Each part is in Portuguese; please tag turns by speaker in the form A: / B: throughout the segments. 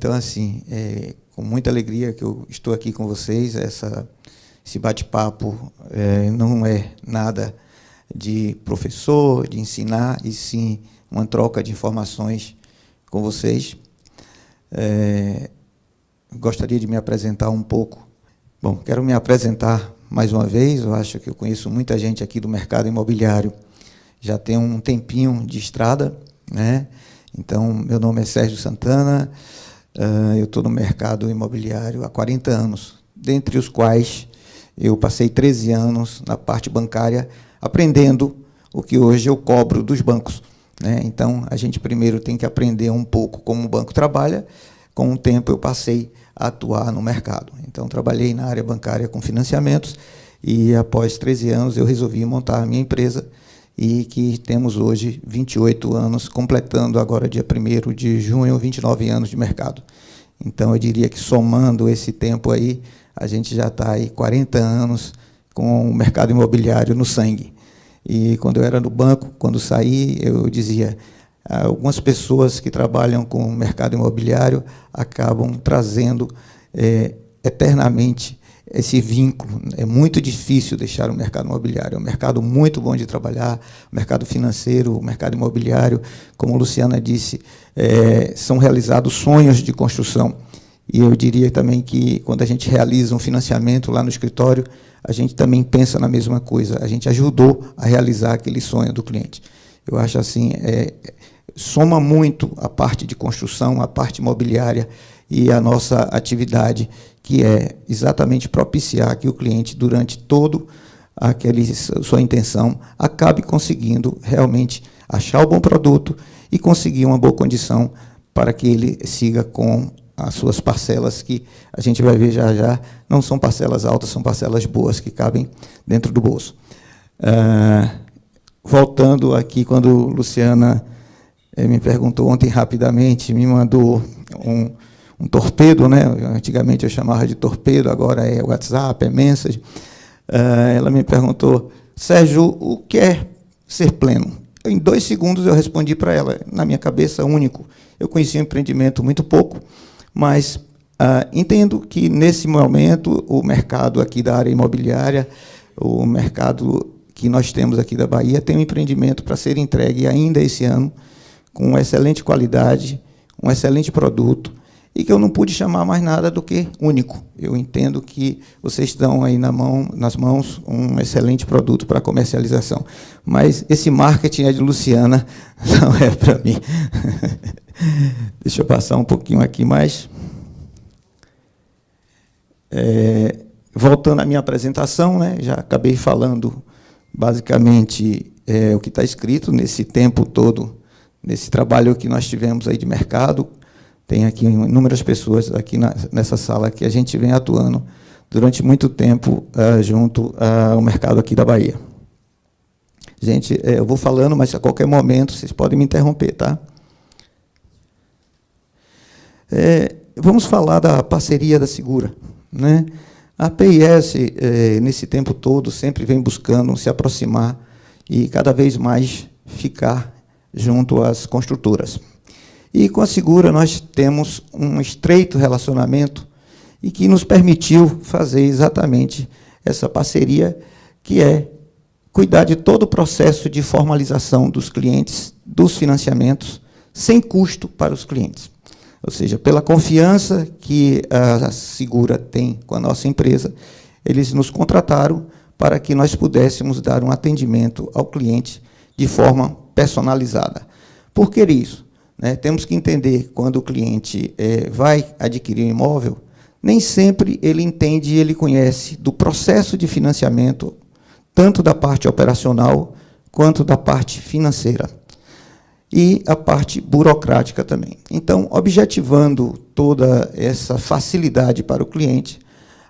A: Então, assim, com muita alegria que eu estou aqui com vocês. Esse bate-papo não é nada de professor, de ensinar, e sim uma troca de informações com vocês. Gostaria de me apresentar um pouco. Bom, quero me apresentar mais uma vez. Eu acho que eu conheço muita gente aqui do mercado imobiliário, já tem um tempinho de estrada, né? Então, meu nome é Sérgio Santana, eu estou no mercado imobiliário há 40 anos, dentre os quais eu passei 13 anos na parte bancária, aprendendo o que hoje eu cobro dos bancos, né? Então, a gente primeiro tem que aprender um pouco como o banco trabalha. Com o tempo, eu passei a atuar no mercado. Então, trabalhei na área bancária com financiamentos e, após 13 anos, eu resolvi montar a minha empresa, e que temos hoje 28 anos, completando agora, dia 1º de junho, 29 anos de mercado. Então, eu diria que, somando esse tempo aí, a gente já está aí 40 anos com o mercado imobiliário no sangue. E, quando eu era no banco, quando saí, eu dizia: algumas pessoas que trabalham com o mercado imobiliário acabam trazendo eternamente esse vínculo. É muito difícil deixar o mercado imobiliário. É um mercado muito bom de trabalhar, o mercado financeiro, o mercado imobiliário, como a Luciana disse, são realizados sonhos de construção. E eu diria também que, quando a gente realiza um financiamento lá no escritório, a gente também pensa na mesma coisa. A gente ajudou a realizar aquele sonho do cliente. Eu acho assim, soma muito a parte de construção, a parte imobiliária e a nossa atividade, que é exatamente propiciar que o cliente, durante todo sua intenção, acabe conseguindo realmente achar o bom produto e conseguir uma boa condição para que ele siga com as suas parcelas, que a gente vai ver já já, não são parcelas altas, são parcelas boas, que cabem dentro do bolso. Voltando aqui, quando Luciana me perguntou ontem rapidamente, me mandou um torpedo, né? Antigamente eu chamava de torpedo, agora é WhatsApp, é message. Ela me perguntou: Sérgio, o que é ser pleno? Em 2 segundos eu respondi para ela, na minha cabeça, único. Eu conhecia o empreendimento muito pouco, mas entendo que, nesse momento, o mercado aqui da área imobiliária, o mercado que nós temos aqui da Bahia, tem um empreendimento para ser entregue ainda esse ano, com excelente qualidade, um excelente produto, e que eu não pude chamar mais nada do que único. Eu entendo que vocês estão aí nas mãos um excelente produto para comercialização. Mas esse marketing é de Luciana, não é para mim. Deixa eu passar um pouquinho aqui mais. Voltando à minha apresentação, né, já acabei falando basicamente o que está escrito nesse tempo todo, nesse trabalho que nós tivemos aí de mercado. Tem aqui inúmeras pessoas aqui nessa sala que a gente vem atuando durante muito tempo junto ao mercado aqui da Bahia. Gente, eu vou falando, mas a qualquer momento vocês podem me interromper, tá? Vamos falar da parceria da Segura, né? A PIS, nesse tempo todo, sempre vem buscando se aproximar e cada vez mais ficar junto às construtoras. E com a Segura nós temos um estreito relacionamento e que nos permitiu fazer exatamente essa parceria, que é cuidar de todo o processo de formalização dos clientes, dos financiamentos, sem custo para os clientes. Ou seja, pela confiança que a Segura tem com a nossa empresa, eles nos contrataram para que nós pudéssemos dar um atendimento ao cliente de forma personalizada. Por que isso? Temos que entender, quando o cliente vai adquirir um imóvel, nem sempre ele entende e ele conhece do processo de financiamento, tanto da parte operacional quanto da parte financeira. E a parte burocrática também. Então, objetivando toda essa facilidade para o cliente,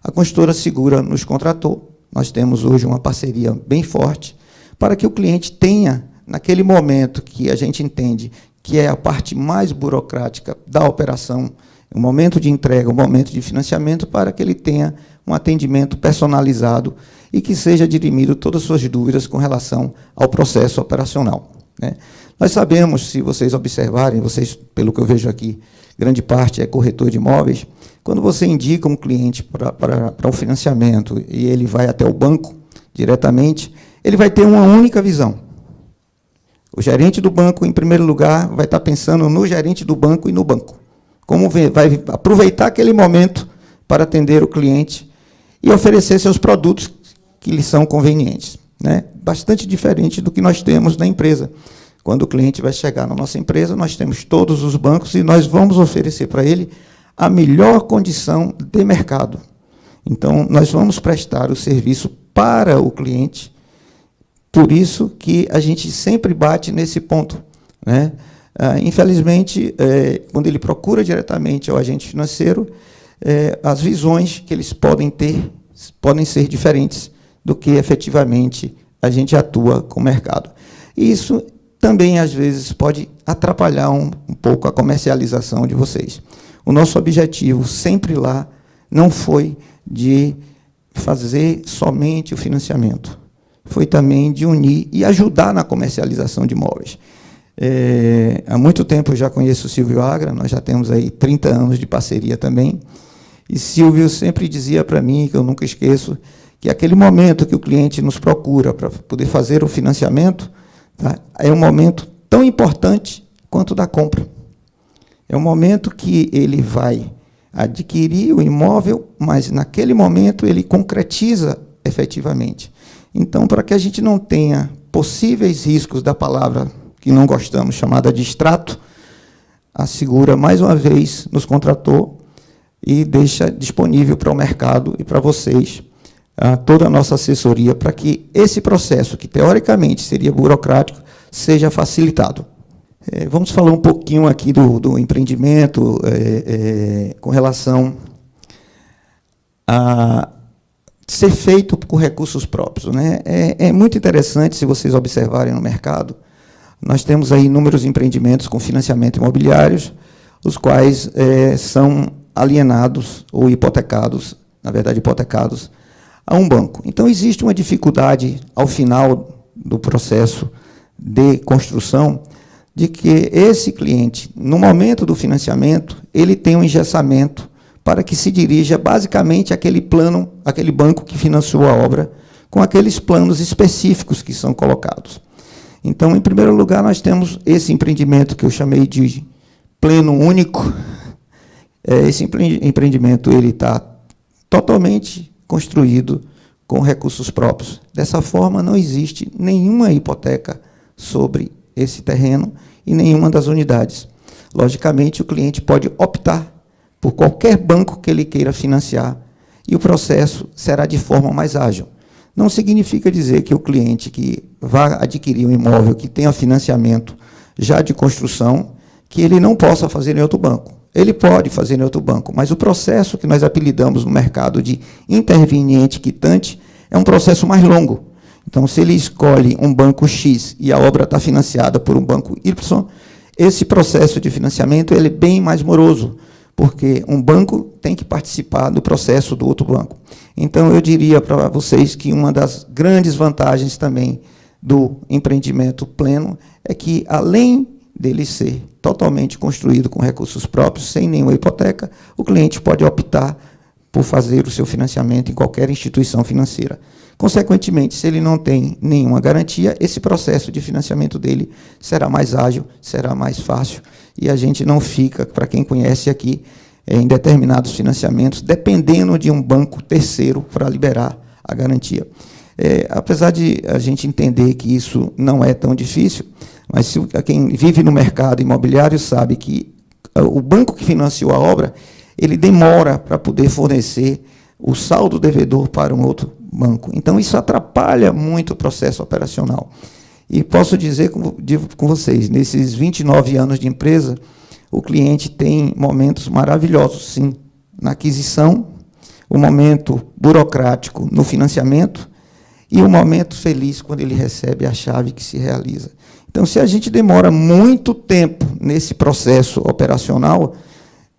A: a Construtora Segura nos contratou. Nós temos hoje uma parceria bem forte para que o cliente tenha, naquele momento que a gente entende que é a parte mais burocrática da operação, o momento de entrega, o momento de financiamento, para que ele tenha um atendimento personalizado e que seja dirimido todas as suas dúvidas com relação ao processo operacional. né? Nós sabemos, se vocês observarem, vocês, pelo que eu vejo aqui, grande parte é corretor de imóveis, quando você indica um cliente para o financiamento e ele vai até o banco diretamente, ele vai ter uma única visão. O gerente do banco, em primeiro lugar, vai estar pensando no gerente do banco e no banco. Como vai aproveitar aquele momento para atender o cliente e oferecer seus produtos que lhe são convenientes, né? Bastante diferente do que nós temos na empresa. Quando o cliente vai chegar na nossa empresa, nós temos todos os bancos e nós vamos oferecer para ele a melhor condição de mercado. Então, nós vamos prestar o serviço para o cliente, por isso que a gente sempre bate nesse ponto, né? Infelizmente, quando ele procura diretamente ao agente financeiro, as visões que eles podem ter podem ser diferentes do que efetivamente a gente atua com o mercado. E isso também, às vezes, pode atrapalhar um pouco a comercialização de vocês. O nosso objetivo sempre lá não foi de fazer somente o financiamento, foi também de unir e ajudar na comercialização de imóveis. Há muito tempo eu já conheço o Silvio Agra, nós já temos aí 30 anos de parceria também, e Silvio sempre dizia para mim, que eu nunca esqueço, que aquele momento que o cliente nos procura para poder fazer o financiamento, tá, é um momento tão importante quanto o da compra. É um momento que ele vai adquirir o imóvel, mas naquele momento ele concretiza efetivamente. Então, para que a gente não tenha possíveis riscos da palavra que não gostamos, chamada de extrato, a Segura, mais uma vez, nos contratou e deixa disponível para o mercado e para vocês toda a nossa assessoria para que esse processo, que teoricamente seria burocrático, seja facilitado. Vamos falar um pouquinho aqui do empreendimento com relação a ser feito com recursos próprios, né? É muito interessante, se vocês observarem no mercado, nós temos aí inúmeros empreendimentos com financiamento imobiliários, os quais são alienados ou hipotecados, na verdade hipotecados, a um banco. Então, existe uma dificuldade, ao final do processo de construção, de que esse cliente, no momento do financiamento, ele tem um engessamento para que se dirija basicamente àquele plano, aquele banco que financiou a obra, com aqueles planos específicos que são colocados. Então, em primeiro lugar, nós temos esse empreendimento que eu chamei de pleno único. Esse empreendimento ele está totalmente construído com recursos próprios. Dessa forma, não existe nenhuma hipoteca sobre esse terreno e nenhuma das unidades. Logicamente, o cliente pode optar por qualquer banco que ele queira financiar e o processo será de forma mais ágil. Não significa dizer que o cliente que vá adquirir um imóvel que tenha financiamento já de construção, que ele não possa fazer em outro banco. Ele pode fazer em outro banco, mas o processo que nós apelidamos no mercado de interveniente quitante é um processo mais longo. Então, se ele escolhe um banco X e a obra está financiada por um banco Y, esse processo de financiamento ele é bem mais moroso, porque um banco tem que participar do processo do outro banco. Então, eu diria para vocês que uma das grandes vantagens também do empreendimento pleno é que, além dele ser totalmente construído com recursos próprios, sem nenhuma hipoteca, o cliente pode optar por fazer o seu financiamento em qualquer instituição financeira. Consequentemente, se ele não tem nenhuma garantia, esse processo de financiamento dele será mais ágil, será mais fácil, e a gente não fica, para quem conhece aqui, em determinados financiamentos, dependendo de um banco terceiro para liberar a garantia. Apesar de a gente entender que isso não é tão difícil, mas quem vive no mercado imobiliário sabe que o banco que financiou a obra, ele demora para poder fornecer o saldo devedor para um outro banco. Então, isso atrapalha muito o processo operacional. E posso dizer com vocês, nesses 29 anos de empresa, o cliente tem momentos maravilhosos, sim, na aquisição, o momento burocrático no financiamento e o momento feliz quando ele recebe a chave que se realiza. Então, se a gente demora muito tempo nesse processo operacional,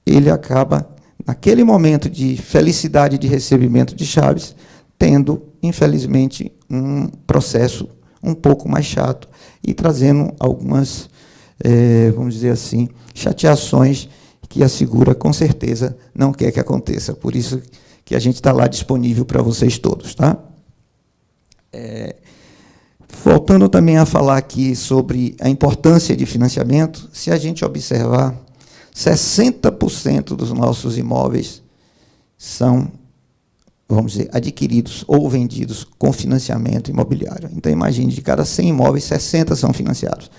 A: ele acaba, naquele momento de felicidade de recebimento de chaves, tendo, infelizmente, um processo um pouco mais chato e trazendo algumas, vamos dizer assim, chateações que a Segura, com certeza, não quer que aconteça. Por isso que a gente está lá disponível para vocês todos. Tá? Voltando também a falar aqui sobre a importância de financiamento, se a gente observar, 60% dos nossos imóveis são, vamos dizer, adquiridos ou vendidos com financiamento imobiliário. Então, imagine, de cada 100 imóveis, 60 são financiados.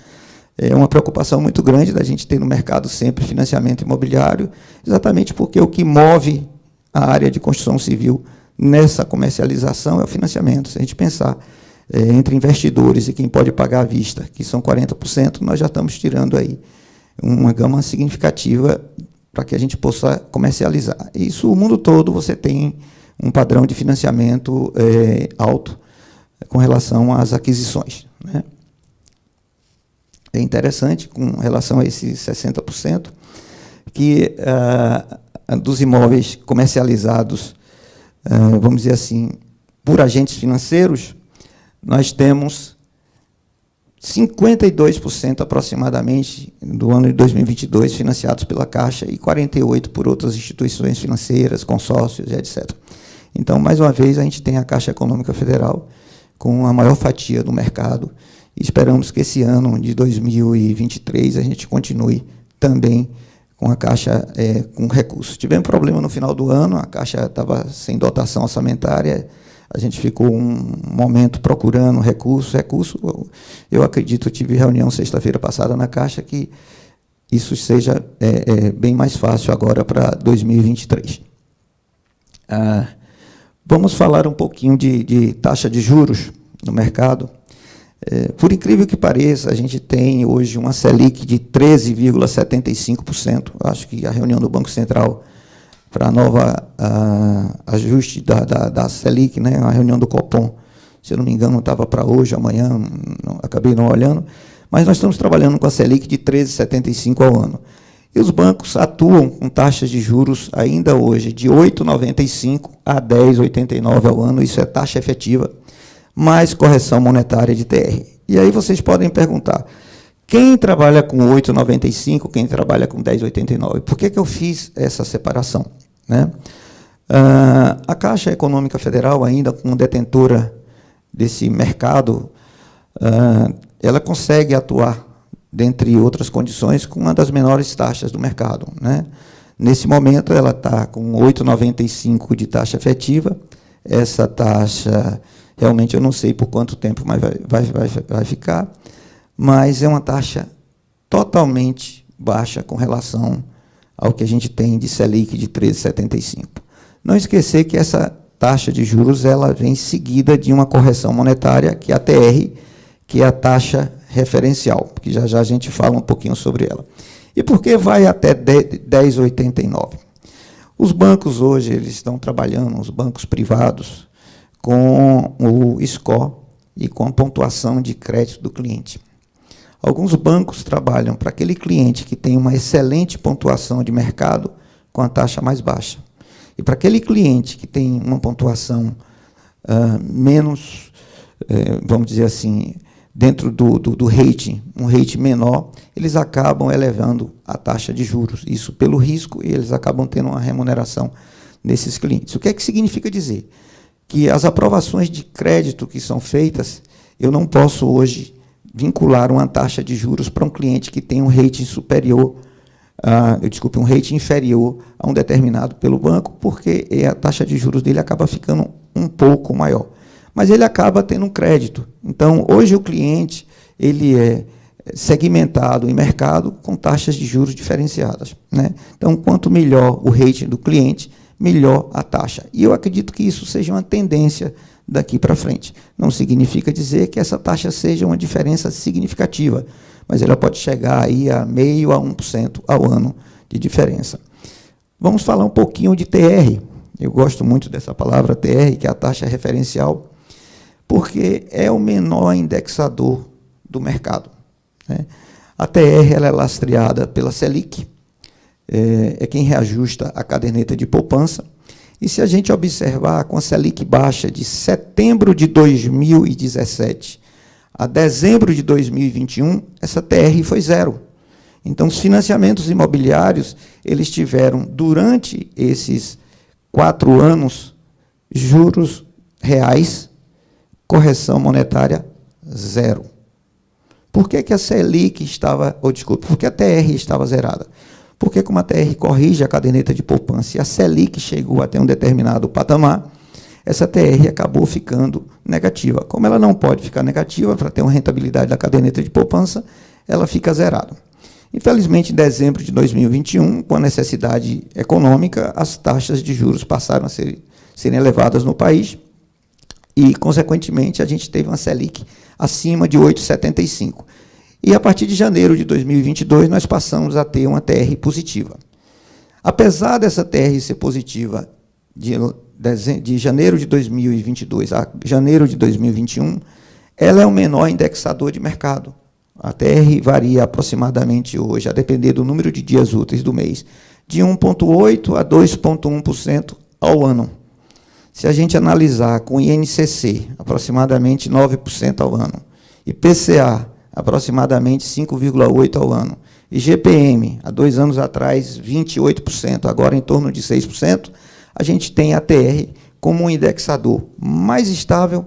A: É uma preocupação muito grande da gente ter no mercado sempre financiamento imobiliário, exatamente porque o que move a área de construção civil nessa comercialização é o financiamento. Se a gente pensar entre investidores e quem pode pagar à vista, que são 40%, nós já estamos tirando aí uma gama significativa para que a gente possa comercializar. Isso, o mundo todo, você tem um padrão de financiamento alto com relação às aquisições, né? É interessante, com relação a esses 60%, que dos imóveis comercializados, vamos dizer assim, por agentes financeiros, nós temos 52% aproximadamente do ano de 2022 financiados pela Caixa e 48% por outras instituições financeiras, consórcios, etc. Então, mais uma vez, a gente tem a Caixa Econômica Federal com a maior fatia do mercado e esperamos que esse ano de 2023 a gente continue também com a Caixa com recursos. Tivemos problema no final do ano, a Caixa estava sem dotação orçamentária, a gente ficou um momento procurando recurso. Eu acredito, eu tive reunião sexta-feira passada na Caixa, que isso seja bem mais fácil agora para 2023. Vamos falar um pouquinho de taxa de juros no mercado. Por incrível que pareça, a gente tem hoje uma Selic de 13,75%. Acho que a reunião do Banco Central para a nova ajuste da Selic, né, a reunião do Copom, se eu não me engano, estava para hoje, amanhã, acabei não olhando, mas nós estamos trabalhando com a Selic de 13,75% ao ano. E os bancos atuam com taxas de juros ainda hoje de 8,95% a 10,89% ao ano, isso é taxa efetiva, mais correção monetária de TR. E aí vocês podem perguntar, quem trabalha com 8,95%, quem trabalha com 10,89%? Por que eu fiz essa separação? Né? A Caixa Econômica Federal, ainda como detentora desse mercado, ela consegue atuar, dentre outras condições, com uma das menores taxas do mercado. Né? Nesse momento, ela está com 8,95% de taxa efetiva. Essa taxa, realmente, eu não sei por quanto tempo mas vai ficar, mas é uma taxa totalmente baixa com relação ao que a gente tem de Selic de 13,75%. Não esquecer que essa taxa de juros ela vem seguida de uma correção monetária, que é a TR, que é a taxa referencial, que já já a gente fala um pouquinho sobre ela. E por que vai até 10,89%? Os bancos hoje eles estão trabalhando, os bancos privados, com o score e com a pontuação de crédito do cliente. Alguns bancos trabalham para aquele cliente que tem uma excelente pontuação de mercado com a taxa mais baixa. E para aquele cliente que tem uma pontuação menos, vamos dizer assim, dentro do rating, um rating menor, eles acabam elevando a taxa de juros. Isso pelo risco, e eles acabam tendo uma remuneração nesses clientes. O que é que significa dizer? Que as aprovações de crédito que são feitas, eu não posso hoje vincular uma taxa de juros para um cliente que tem um rating superior, um rating inferior a um determinado pelo banco, porque a taxa de juros dele acaba ficando um pouco maior. Mas ele acaba tendo um crédito. Então, hoje o cliente ele é segmentado em mercado com taxas de juros diferenciadas. Né? Então, quanto melhor o rating do cliente, melhor a taxa. E eu acredito que isso seja uma tendência daqui para frente. Não significa dizer que essa taxa seja uma diferença significativa, mas ela pode chegar aí a 0,5% a 1% ao ano de diferença. Vamos falar um pouquinho de TR. Eu gosto muito dessa palavra TR, que é a taxa referencial, porque é o menor indexador do mercado. Né? A TR ela é lastreada pela Selic, é quem reajusta a caderneta de poupança. E se a gente observar, com a Selic baixa de setembro de 2017 a dezembro de 2021, essa TR foi zero. Então, os financiamentos imobiliários, eles tiveram, durante esses 4 anos, juros reais, correção monetária zero. Por que a Selic estava, por que a TR estava zerada? Porque como a TR corrige a caderneta de poupança e a Selic chegou até um determinado patamar, essa TR acabou ficando negativa. Como ela não pode ficar negativa para ter uma rentabilidade da caderneta de poupança, ela fica zerada. Infelizmente, em dezembro de 2021, com a necessidade econômica, as taxas de juros passaram a serem elevadas no país e, consequentemente, a gente teve uma Selic acima de 8,75. E, a partir de janeiro de 2022, nós passamos a ter uma TR positiva. Apesar dessa TR ser positiva de janeiro de 2022 a janeiro de 2021, ela é o menor indexador de mercado. A TR varia aproximadamente hoje, a depender do número de dias úteis do mês, de 1,8% a 2,1% ao ano. Se a gente analisar com INCC, aproximadamente 9% ao ano, IPCA, aproximadamente 5,8% ao ano, e GPM, há 2 anos atrás, 28%, agora em torno de 6%, a gente tem a TR como um indexador mais estável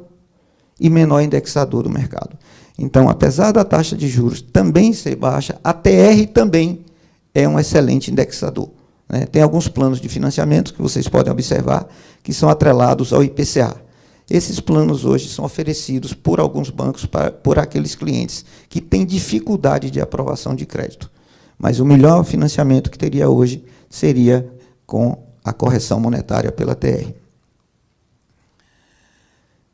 A: e menor indexador do mercado. Então, apesar da taxa de juros também ser baixa, a TR também é um excelente indexador, né? Tem alguns planos de financiamento que vocês podem observar que são atrelados ao IPCA. Esses planos hoje são oferecidos por alguns bancos por aqueles clientes que têm dificuldade de aprovação de crédito. Mas o melhor financiamento que teria hoje seria com a correção monetária pela TR.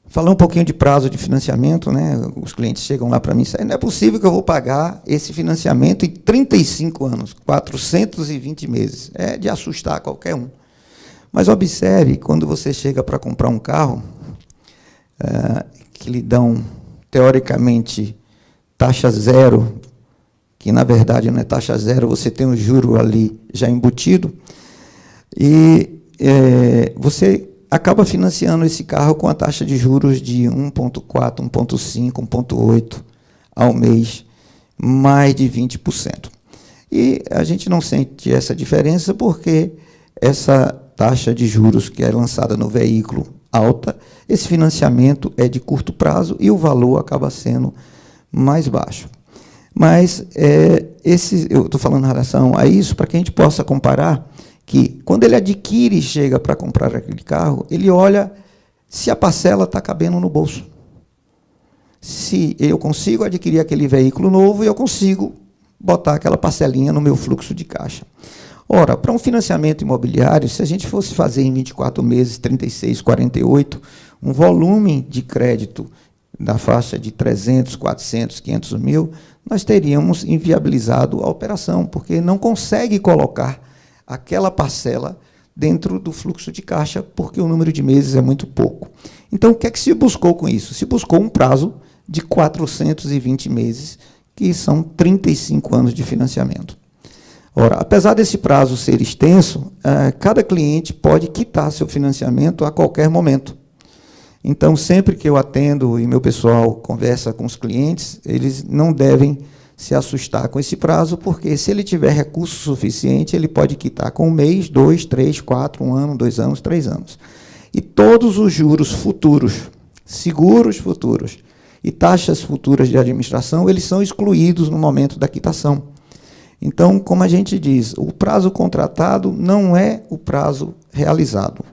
A: Falar um pouquinho de prazo de financiamento, né? Os clientes chegam lá para mim e dizem, não é possível que eu vou pagar esse financiamento em 35 anos, 420 meses. É de assustar qualquer um. Mas observe, quando você chega para comprar um carro, que lhe dão, teoricamente, taxa zero, que, na verdade, não é taxa zero, você tem um juro ali já embutido, e você acaba financiando esse carro com a taxa de juros de 1,4%, 1,5%, 1,8% ao mês, mais de 20%. E a gente não sente essa diferença porque essa taxa de juros que é lançada no veículo alta, esse financiamento é de curto prazo e o valor acaba sendo mais baixo. Mas eu estou falando em relação a isso para que a gente possa comparar que, quando ele adquire e chega para comprar aquele carro, ele olha se a parcela está cabendo no bolso. Se eu consigo adquirir aquele veículo novo, eu consigo botar aquela parcelinha no meu fluxo de caixa. Ora, para um financiamento imobiliário, se a gente fosse fazer em 24 meses, 36, 48, um volume de crédito da faixa de 300, 400, 500 mil, nós teríamos inviabilizado a operação, porque não consegue colocar aquela parcela dentro do fluxo de caixa, porque o número de meses é muito pouco. Então, o que é que se buscou com isso? Se buscou um prazo de 420 meses, que são 35 anos de financiamento. Ora, apesar desse prazo ser extenso, cada cliente pode quitar seu financiamento a qualquer momento. Então, sempre que eu atendo e meu pessoal conversa com os clientes, eles não devem se assustar com esse prazo, porque se ele tiver recurso suficiente, ele pode quitar com 1 mês, 2, 3, 4, 1 ano, 2 anos, 3 anos. E todos os juros futuros, seguros futuros e taxas futuras de administração, eles são excluídos no momento da quitação. Então, como a gente diz, o prazo contratado não é o prazo realizado.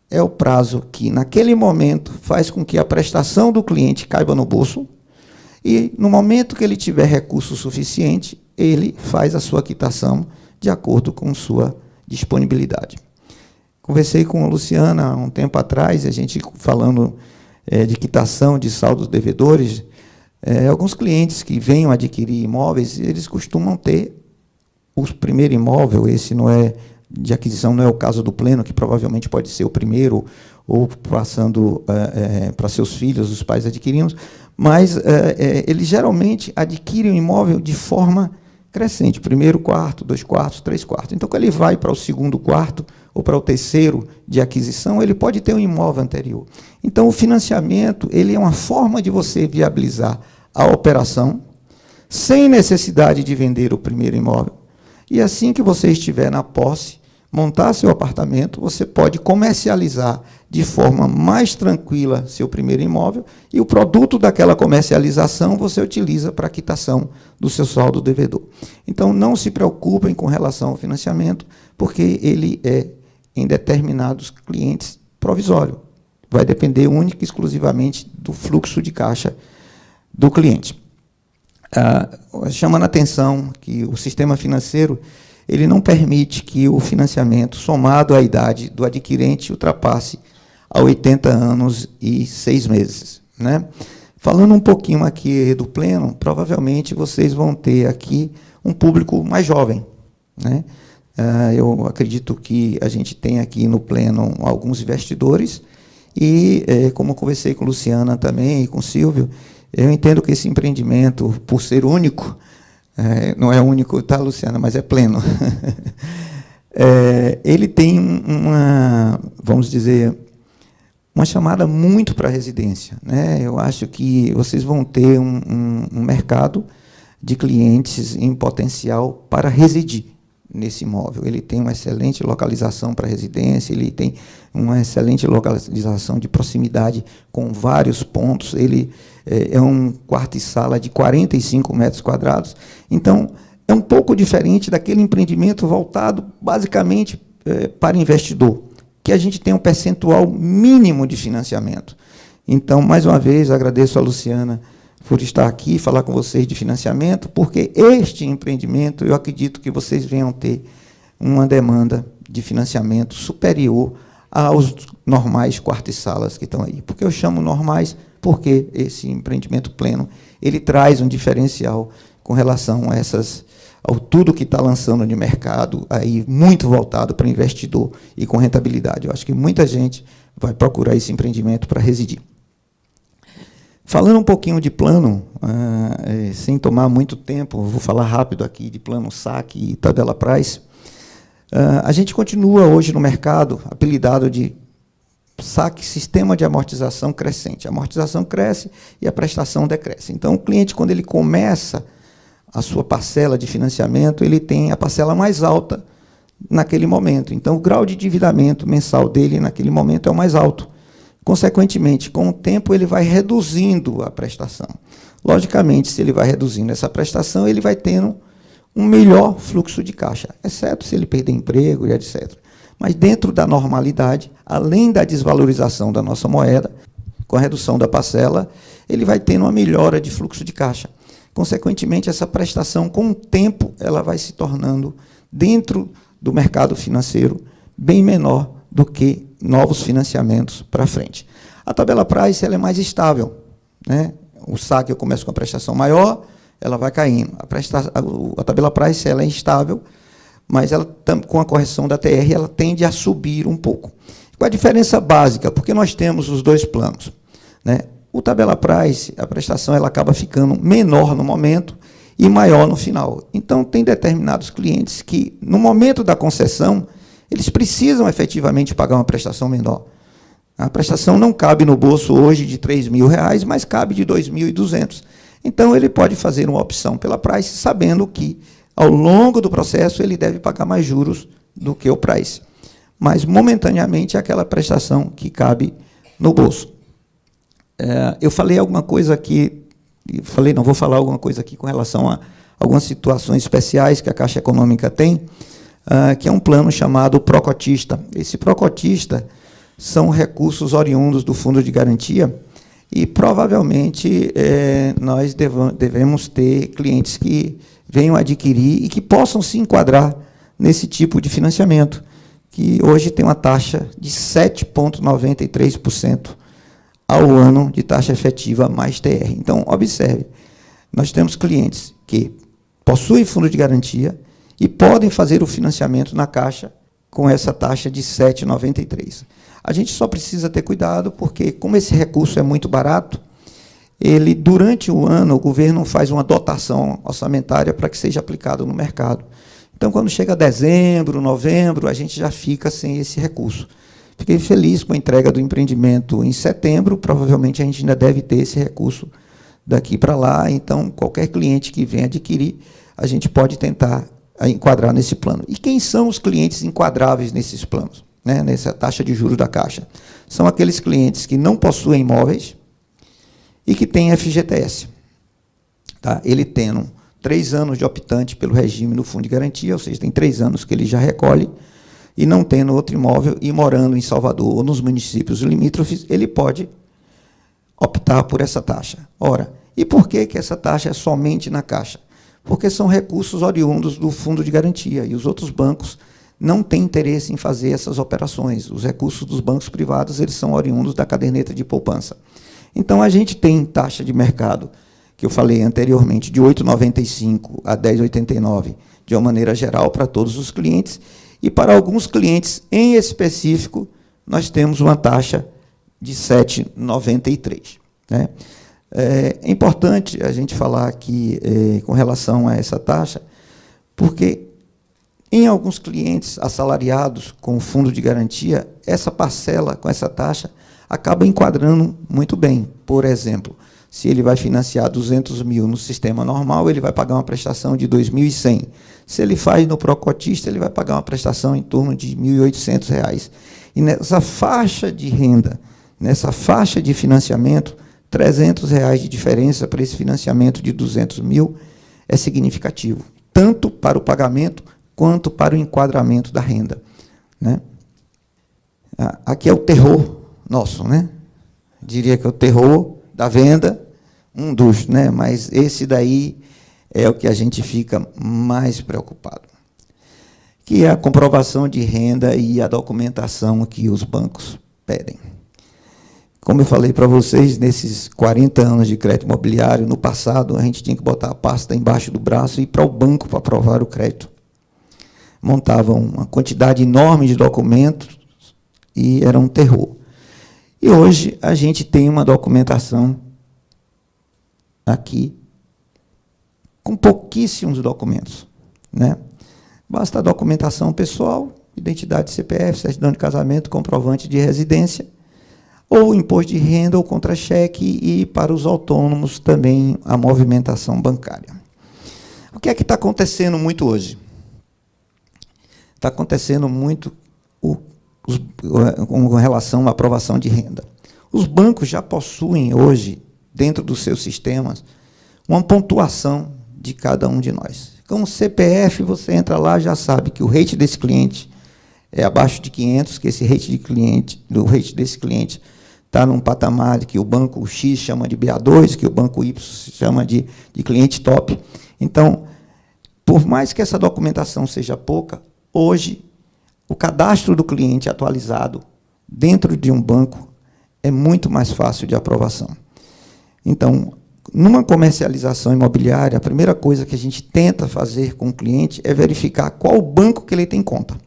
A: É o prazo que, naquele momento, faz com que a prestação do cliente caiba no bolso, e, no momento que ele tiver recurso suficiente, ele faz a sua quitação de acordo com sua disponibilidade. Conversei com a Luciana há um tempo atrás, a gente falando de quitação de saldos devedores. Alguns clientes que venham adquirir imóveis, eles costumam ter o primeiro imóvel, esse não é de aquisição, não é o caso do pleno, que provavelmente pode ser o primeiro, ou passando para seus filhos, os pais adquirindo, mas eles geralmente adquirem o imóvel de forma crescente, primeiro quarto, 2 quartos, 3 quartos. Então, quando ele vai para o segundo quarto, ou para o terceiro de aquisição, ele pode ter um imóvel anterior. Então, o financiamento ele é uma forma de você viabilizar a operação sem necessidade de vender o primeiro imóvel. E assim que você estiver na posse, montar seu apartamento, você pode comercializar de forma mais tranquila seu primeiro imóvel e o produto daquela comercialização você utiliza para a quitação do seu saldo devedor. Então, não se preocupem com relação ao financiamento, porque ele é, em determinados clientes, provisório. Vai depender única e exclusivamente do fluxo de caixa do cliente. Chamando a atenção que o sistema financeiro ele não permite que o financiamento, somado à idade do adquirente, ultrapasse a 80 anos e 6 meses. Né? Falando um pouquinho aqui do Pleno, provavelmente vocês vão ter aqui um público mais jovem. Né? Eu acredito que a gente tem aqui no Pleno alguns investidores e, como eu conversei com a Luciana também e com o Silvio, eu entendo que esse empreendimento, por ser único, não é único, tá, Luciana, mas é pleno. Ele tem vamos dizer, uma chamada muito para a residência. Né? Eu acho que vocês vão ter um mercado de clientes em potencial para residir nesse imóvel. Ele tem uma excelente localização para residência, ele tem uma excelente localização de proximidade com vários pontos, ele é um quarto e sala de 45 metros quadrados. Então, é um pouco diferente daquele empreendimento voltado basicamente para investidor, que a gente tem um percentual mínimo de financiamento. Então, mais uma vez, agradeço a Luciana por estar aqui, falar com vocês de financiamento, porque este empreendimento, eu acredito que vocês venham ter uma demanda de financiamento superior aos normais quartos e salas que estão aí. Porque eu chamo normais porque esse empreendimento pleno ele traz um diferencial com relação a ao tudo que está lançando de mercado, aí muito voltado para investidor e com rentabilidade. Eu acho que muita gente vai procurar esse empreendimento para residir. Falando um pouquinho de plano, sem tomar muito tempo, vou falar rápido aqui de plano SAC e tabela Price. A gente continua hoje no mercado apelidado de SAC, Sistema de Amortização Crescente. A amortização cresce e a prestação decresce. Então, o cliente, quando ele começa a sua parcela de financiamento, ele tem a parcela mais alta naquele momento. Então, o grau de endividamento mensal dele naquele momento é o mais alto. Consequentemente, com o tempo, ele vai reduzindo a prestação. Logicamente, se ele vai reduzindo essa prestação, ele vai tendo um melhor fluxo de caixa, exceto se ele perder emprego e etc. Mas dentro da normalidade, além da desvalorização da nossa moeda, com a redução da parcela, ele vai tendo uma melhora de fluxo de caixa. Consequentemente, essa prestação, com o tempo, ela vai se tornando, dentro do mercado financeiro, bem menor do que novos financiamentos para frente. A tabela Price ela é mais estável. Né? O SAC eu começo com a prestação maior, ela vai caindo. A tabela Price ela é instável, mas ela, com a correção da TR, ela tende a subir um pouco. Qual a diferença básica? Porque nós temos os dois planos. Né? O tabela Price, a prestação ela acaba ficando menor no momento e maior no final. Então, tem determinados clientes que, no momento da concessão, eles precisam efetivamente pagar uma prestação menor. A prestação não cabe no bolso hoje de R$3.000, mas cabe de R$2.200. Então, ele pode fazer uma opção pela Price, sabendo que, ao longo do processo, ele deve pagar mais juros do que o Price. Mas, momentaneamente, é aquela prestação que cabe no bolso. Eu falei alguma coisa aqui, não vou falar alguma coisa aqui com relação a algumas situações especiais que a Caixa Econômica tem, que é um plano chamado Procotista. Esse Procotista são recursos oriundos do Fundo de Garantia e, provavelmente, nós devemos ter clientes que venham adquirir e que possam se enquadrar nesse tipo de financiamento, que hoje tem uma taxa de 7,93% ao ano de taxa efetiva mais TR. Então, observe, nós temos clientes que possuem fundo de garantia e podem fazer o financiamento na Caixa com essa taxa de 7,93. A gente só precisa ter cuidado, porque, como esse recurso é muito barato, durante o ano, o governo faz uma dotação orçamentária para que seja aplicado no mercado. Então, quando chega dezembro, novembro, a gente já fica sem esse recurso. Fiquei feliz com a entrega do empreendimento em setembro, provavelmente a gente ainda deve ter esse recurso daqui para lá, então qualquer cliente que venha adquirir, a gente pode tentar enquadrar nesse plano. E quem são os clientes enquadráveis nesses planos, né, nessa taxa de juros da Caixa? São aqueles clientes que não possuem imóveis e que têm FGTS. Tá? Ele tendo 3 anos de optante pelo regime no fundo de garantia, ou seja, tem 3 anos que ele já recolhe, e não tendo outro imóvel e morando em Salvador ou nos municípios limítrofes, ele pode optar por essa taxa. Ora, e por que essa taxa é somente na Caixa? Porque são recursos oriundos do fundo de garantia, e os outros bancos não têm interesse em fazer essas operações. Os recursos dos bancos privados, eles são oriundos da caderneta de poupança. Então, a gente tem taxa de mercado, que eu falei anteriormente, de 8,95 a 10,89, de uma maneira geral para todos os clientes, e para alguns clientes em específico, nós temos uma taxa de 7,93. Né? É importante a gente falar aqui com relação a essa taxa, porque em alguns clientes assalariados com fundo de garantia, essa parcela com essa taxa acaba enquadrando muito bem. Por exemplo, se ele vai financiar 200 mil no sistema normal, ele vai pagar uma prestação de 2.100. Se ele faz no Procotista, ele vai pagar uma prestação em torno de R$ 1.800. E nessa faixa de renda, nessa faixa de financiamento, R$ 300 de diferença para esse financiamento de 200 mil é significativo, tanto para o pagamento quanto para o enquadramento da renda. Né? Aqui é o terror nosso, né? Diria que é o terror da venda, um dos, né? Mas esse daí é o que a gente fica mais preocupado, que é a comprovação de renda e a documentação que os bancos pedem. Como eu falei para vocês, nesses 40 anos de crédito imobiliário, no passado, a gente tinha que botar a pasta embaixo do braço e ir para o banco para aprovar o crédito. Montavam uma quantidade enorme de documentos e era um terror. E hoje a gente tem uma documentação aqui com pouquíssimos documentos. Né? Basta a documentação pessoal, identidade CPF, certidão de casamento, comprovante de residência, ou imposto de renda ou contra-cheque, e para os autônomos também a movimentação bancária. O que é que está acontecendo muito hoje? Está acontecendo muito com relação à aprovação de renda. Os bancos já possuem hoje, dentro dos seus sistemas, uma pontuação de cada um de nós. Com o CPF, você entra lá, já sabe que o rate desse cliente é abaixo de 500, que esse rate desse cliente está num patamar que o banco X chama de BA2, que o banco Y chama de cliente top. Então, por mais que essa documentação seja pouca, hoje, o cadastro do cliente atualizado dentro de um banco é muito mais fácil de aprovação. Então, numa comercialização imobiliária, a primeira coisa que a gente tenta fazer com o cliente é verificar qual banco que ele tem conta.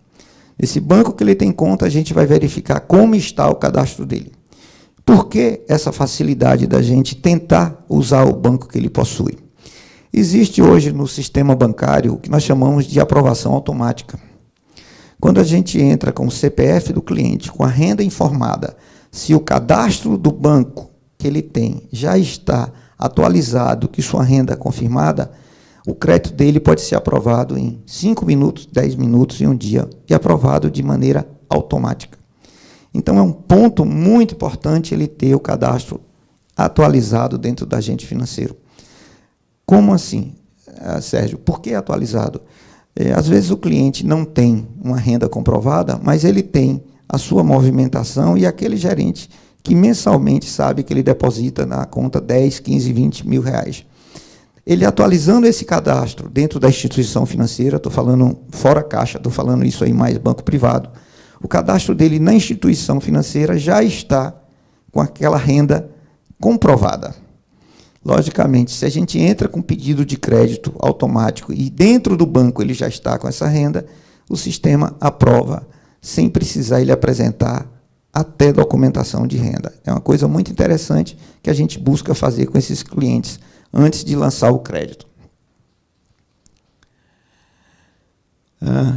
A: Nesse banco que ele tem conta, a gente vai verificar como está o cadastro dele. Por que essa facilidade da gente tentar usar o banco que ele possui? Existe hoje no sistema bancário o que nós chamamos de aprovação automática. Quando a gente entra com o CPF do cliente, com a renda informada, se o cadastro do banco que ele tem já está atualizado, que sua renda é confirmada, o crédito dele pode ser aprovado em 5 minutos, 10 minutos, em um dia, e aprovado de maneira automática. Então, é um ponto muito importante ele ter o cadastro atualizado dentro do agente financeiro. Como assim, Sérgio? Por que atualizado? Às vezes o cliente não tem uma renda comprovada, mas ele tem a sua movimentação e aquele gerente que mensalmente sabe que ele deposita na conta 10, 15, 20 mil reais. Ele atualizando esse cadastro dentro da instituição financeira, estou falando fora caixa, estou falando isso aí mais banco privado, o cadastro dele na instituição financeira já está com aquela renda comprovada. Logicamente, se a gente entra com pedido de crédito automático e dentro do banco ele já está com essa renda, o sistema aprova sem precisar ele apresentar até documentação de renda. É uma coisa muito interessante que a gente busca fazer com esses clientes antes de lançar o crédito.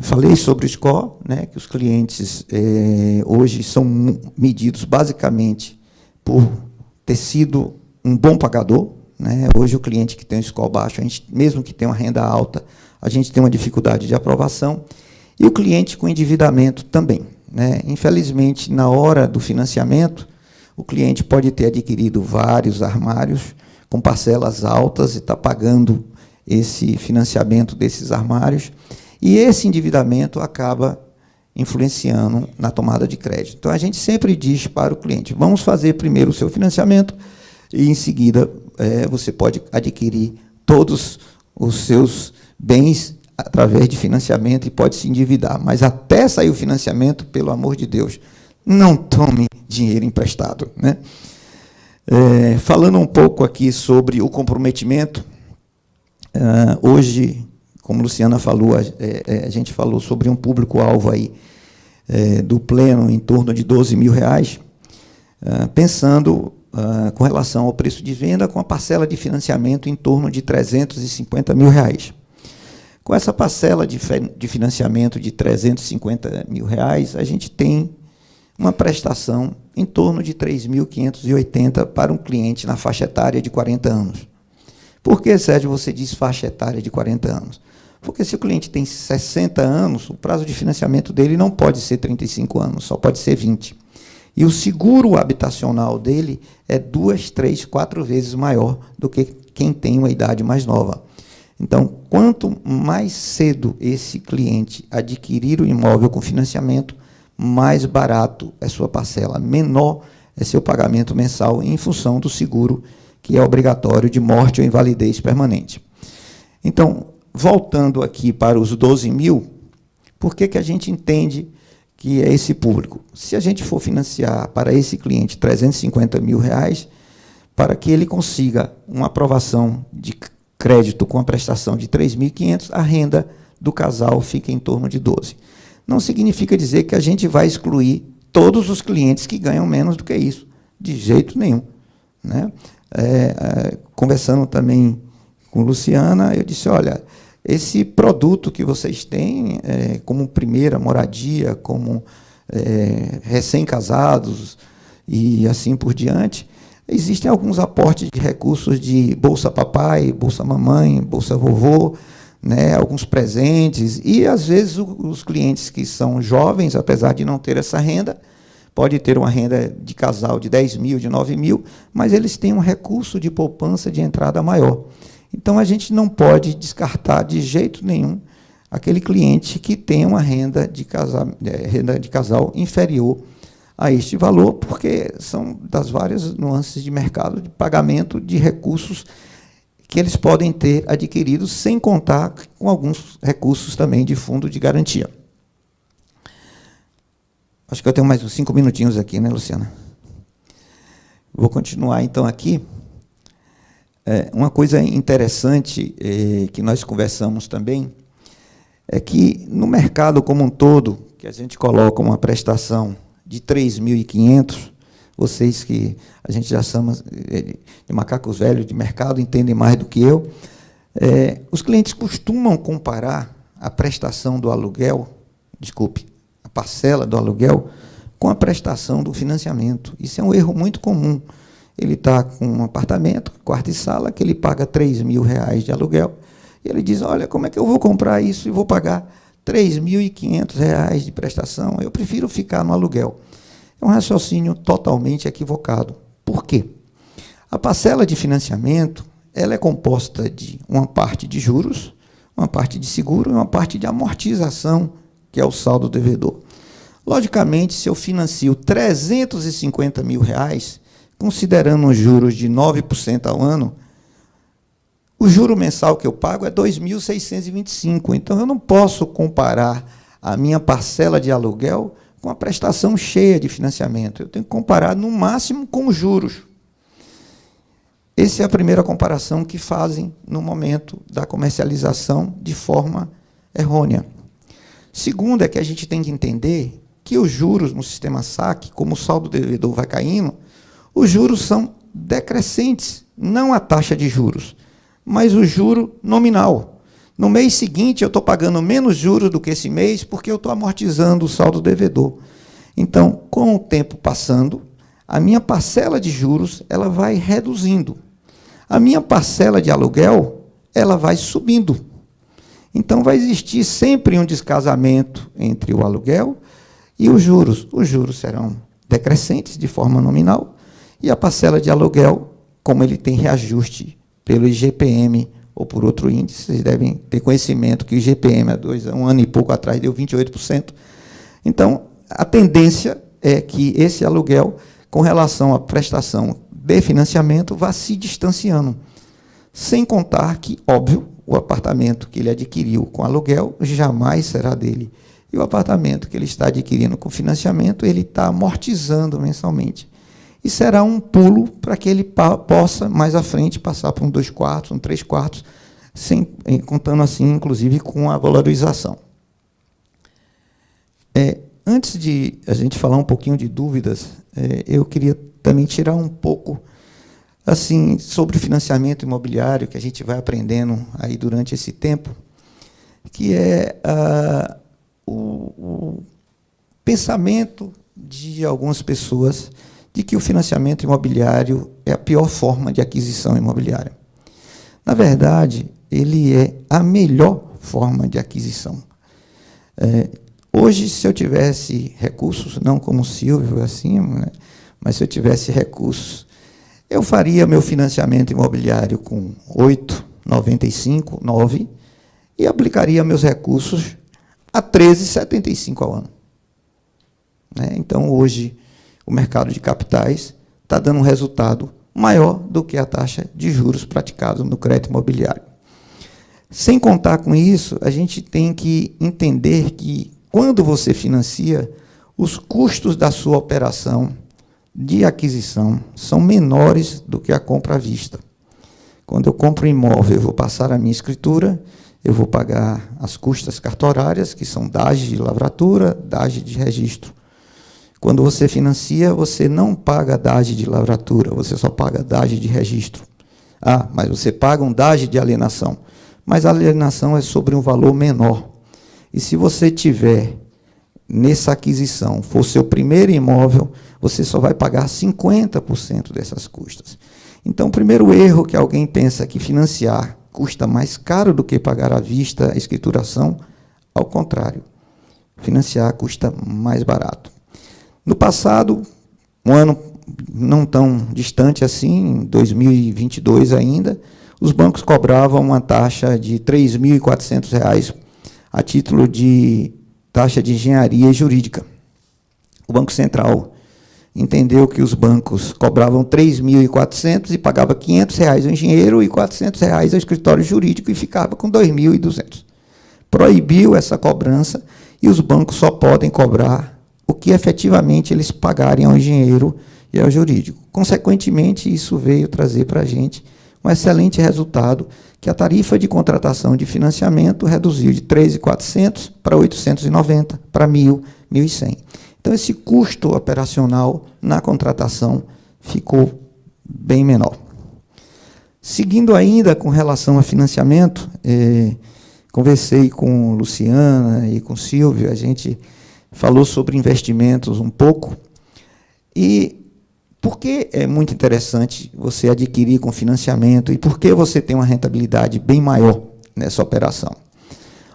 A: Falei sobre o score, né, que os clientes hoje são medidos basicamente por ter sido um bom pagador, né? Hoje o cliente que tem um score baixo, a gente, mesmo que tenha uma renda alta, a gente tem uma dificuldade de aprovação, e o cliente com endividamento também, né? Infelizmente, na hora do financiamento, o cliente pode ter adquirido vários armários com parcelas altas e está pagando esse financiamento desses armários, e esse endividamento acaba influenciando na tomada de crédito. Então, a gente sempre diz para o cliente, vamos fazer primeiro o seu financiamento, e, em seguida, você pode adquirir todos os seus bens através de financiamento e pode se endividar. Mas, até sair o financiamento, pelo amor de Deus, não tome dinheiro emprestado, né? Falando um pouco aqui sobre o comprometimento, hoje, como Luciana falou, a gente falou sobre um público-alvo aí do pleno em torno de R$12.000, pensando com relação ao preço de venda, com a parcela de financiamento em torno de R$350.000. Com essa parcela de financiamento de R$350.000, a gente tem uma prestação em torno de R$3.580 para um cliente na faixa etária de 40 anos. Por que, Sérgio, você diz faixa etária de 40 anos? Porque se o cliente tem 60 anos, o prazo de financiamento dele não pode ser 35 anos, só pode ser 20. E o seguro habitacional dele é 2, 3, 4 vezes maior do que quem tem uma idade mais nova. Então, quanto mais cedo esse cliente adquirir o imóvel com financiamento, mais barato é sua parcela, menor é seu pagamento mensal em função do seguro, que é obrigatório de morte ou invalidez permanente. Então, voltando aqui para os 12.000, por que a gente entende que é esse público? Se a gente for financiar para esse cliente R$350.000, para que ele consiga uma aprovação de crédito com a prestação de R$3.500, a renda do casal fica em torno de 12. Não significa dizer que a gente vai excluir todos os clientes que ganham menos do que isso, de jeito nenhum, né? Conversando também com Luciana, eu disse, olha, esse produto que vocês têm, como primeira moradia, como recém-casados e assim por diante, existem alguns aportes de recursos de Bolsa Papai, Bolsa Mamãe, Bolsa Vovô, né, alguns presentes, e às vezes os clientes que são jovens, apesar de não ter essa renda, pode ter uma renda de casal de 10.000, de 9.000, mas eles têm um recurso de poupança de entrada maior. Então, a gente não pode descartar de jeito nenhum aquele cliente que tem uma renda de casal inferior a este valor, porque são das várias nuances de mercado de pagamento de recursos que eles podem ter adquirido, sem contar com alguns recursos também de fundo de garantia. Acho que eu tenho mais uns 5 minutinhos aqui, né, Luciana? Vou continuar, então, aqui. Uma coisa interessante que nós conversamos também é que, no mercado como um todo, que a gente coloca uma prestação de 3.500, vocês que a gente já chama de macacos velhos de mercado, entendem mais do que eu, os clientes costumam comparar a prestação do aluguel, a parcela do aluguel, com a prestação do financiamento. Isso é um erro muito comum. Ele está com um apartamento, quarto e sala, que ele paga R$3.000 de aluguel, e ele diz, olha, como é que eu vou comprar isso e vou pagar R$3.500 de prestação? Eu prefiro ficar no aluguel. É um raciocínio totalmente equivocado. Por quê? A parcela de financiamento ela é composta de uma parte de juros, uma parte de seguro e uma parte de amortização, que é o saldo devedor. Logicamente, se eu financio R$350.000, considerando os juros de 9% ao ano, o juro mensal que eu pago é R$2.625. Então, eu não posso comparar a minha parcela de aluguel com a prestação cheia de financiamento. Eu tenho que comparar, no máximo, com os juros. Essa é a primeira comparação que fazem no momento da comercialização de forma errônea. Segundo, é que a gente tem que entender que os juros no sistema SAC, como o saldo devedor vai caindo, os juros são decrescentes, não a taxa de juros, mas o juro nominal. No mês seguinte, eu estou pagando menos juros do que esse mês, porque eu estou amortizando o saldo devedor. Então, com o tempo passando, a minha parcela de juros ela vai reduzindo. A minha parcela de aluguel ela vai subindo. Então, vai existir sempre um descasamento entre o aluguel e os juros. Os juros serão decrescentes de forma nominal, e a parcela de aluguel, como ele tem reajuste pelo IGPM ou por outro índice, vocês devem ter conhecimento que o IGPM, há um ano e pouco atrás, deu 28%. Então, a tendência é que esse aluguel, com relação à prestação de financiamento, vá se distanciando. Sem contar que, óbvio, o apartamento que ele adquiriu com aluguel jamais será dele. E o apartamento que ele está adquirindo com financiamento, ele está amortizando mensalmente. E será um pulo para que ele possa, mais à frente, passar para um 2 quartos, um 3 quartos, contando assim, inclusive, com a valorização. Antes de a gente falar um pouquinho de dúvidas, eu queria também tirar um pouco assim, sobre financiamento imobiliário, que a gente vai aprendendo aí durante esse tempo, que é o pensamento de algumas pessoas de que o financiamento imobiliário é a pior forma de aquisição imobiliária. Na verdade, ele é a melhor forma de aquisição. Hoje, se eu tivesse recursos, não como o Silvio, assim, né, mas se eu tivesse recursos, eu faria meu financiamento imobiliário com 8,95, 9, e aplicaria meus recursos a 13,75 ao ano. Então, hoje, o mercado de capitais está dando um resultado maior do que a taxa de juros praticada no crédito imobiliário. Sem contar com isso, a gente tem que entender que, quando você financia, os custos da sua operação de aquisição são menores do que a compra à vista. Quando eu compro um imóvel, eu vou passar a minha escritura, eu vou pagar as custas cartorárias, que são DAGE de lavratura, DAGE de registro. Quando você financia, você não paga DAGE de lavratura, você só paga DAGE de registro. Mas você paga um DAGE de alienação. Mas a alienação é sobre um valor menor. E se você tiver, nessa aquisição, for seu primeiro imóvel, você só vai pagar 50% dessas custas. Então, o primeiro erro que alguém pensa que financiar custa mais caro do que pagar à vista a escrituração, ao contrário, financiar custa mais barato. No passado, um ano não tão distante assim, em 2022 ainda, os bancos cobravam uma taxa de R$ 3.400 a título de taxa de engenharia jurídica. O Banco Central entendeu que os bancos cobravam R$ 3.400 e pagava R$ 500 ao engenheiro e R$ 400 ao escritório jurídico e ficava com R$ 2.200. Proibiu essa cobrança e os bancos só podem cobrar o que efetivamente eles pagarem ao engenheiro e ao jurídico. Consequentemente, isso veio trazer para a gente um excelente resultado, que a tarifa de contratação de financiamento reduziu de 13.400 para 890, para 1.000, 1.100. Então, esse custo operacional na contratação ficou bem menor. Seguindo ainda com relação a financiamento, conversei com Luciana e com Silvio, a gente falou sobre investimentos um pouco, e por que é muito interessante você adquirir com financiamento e por que você tem uma rentabilidade bem maior nessa operação?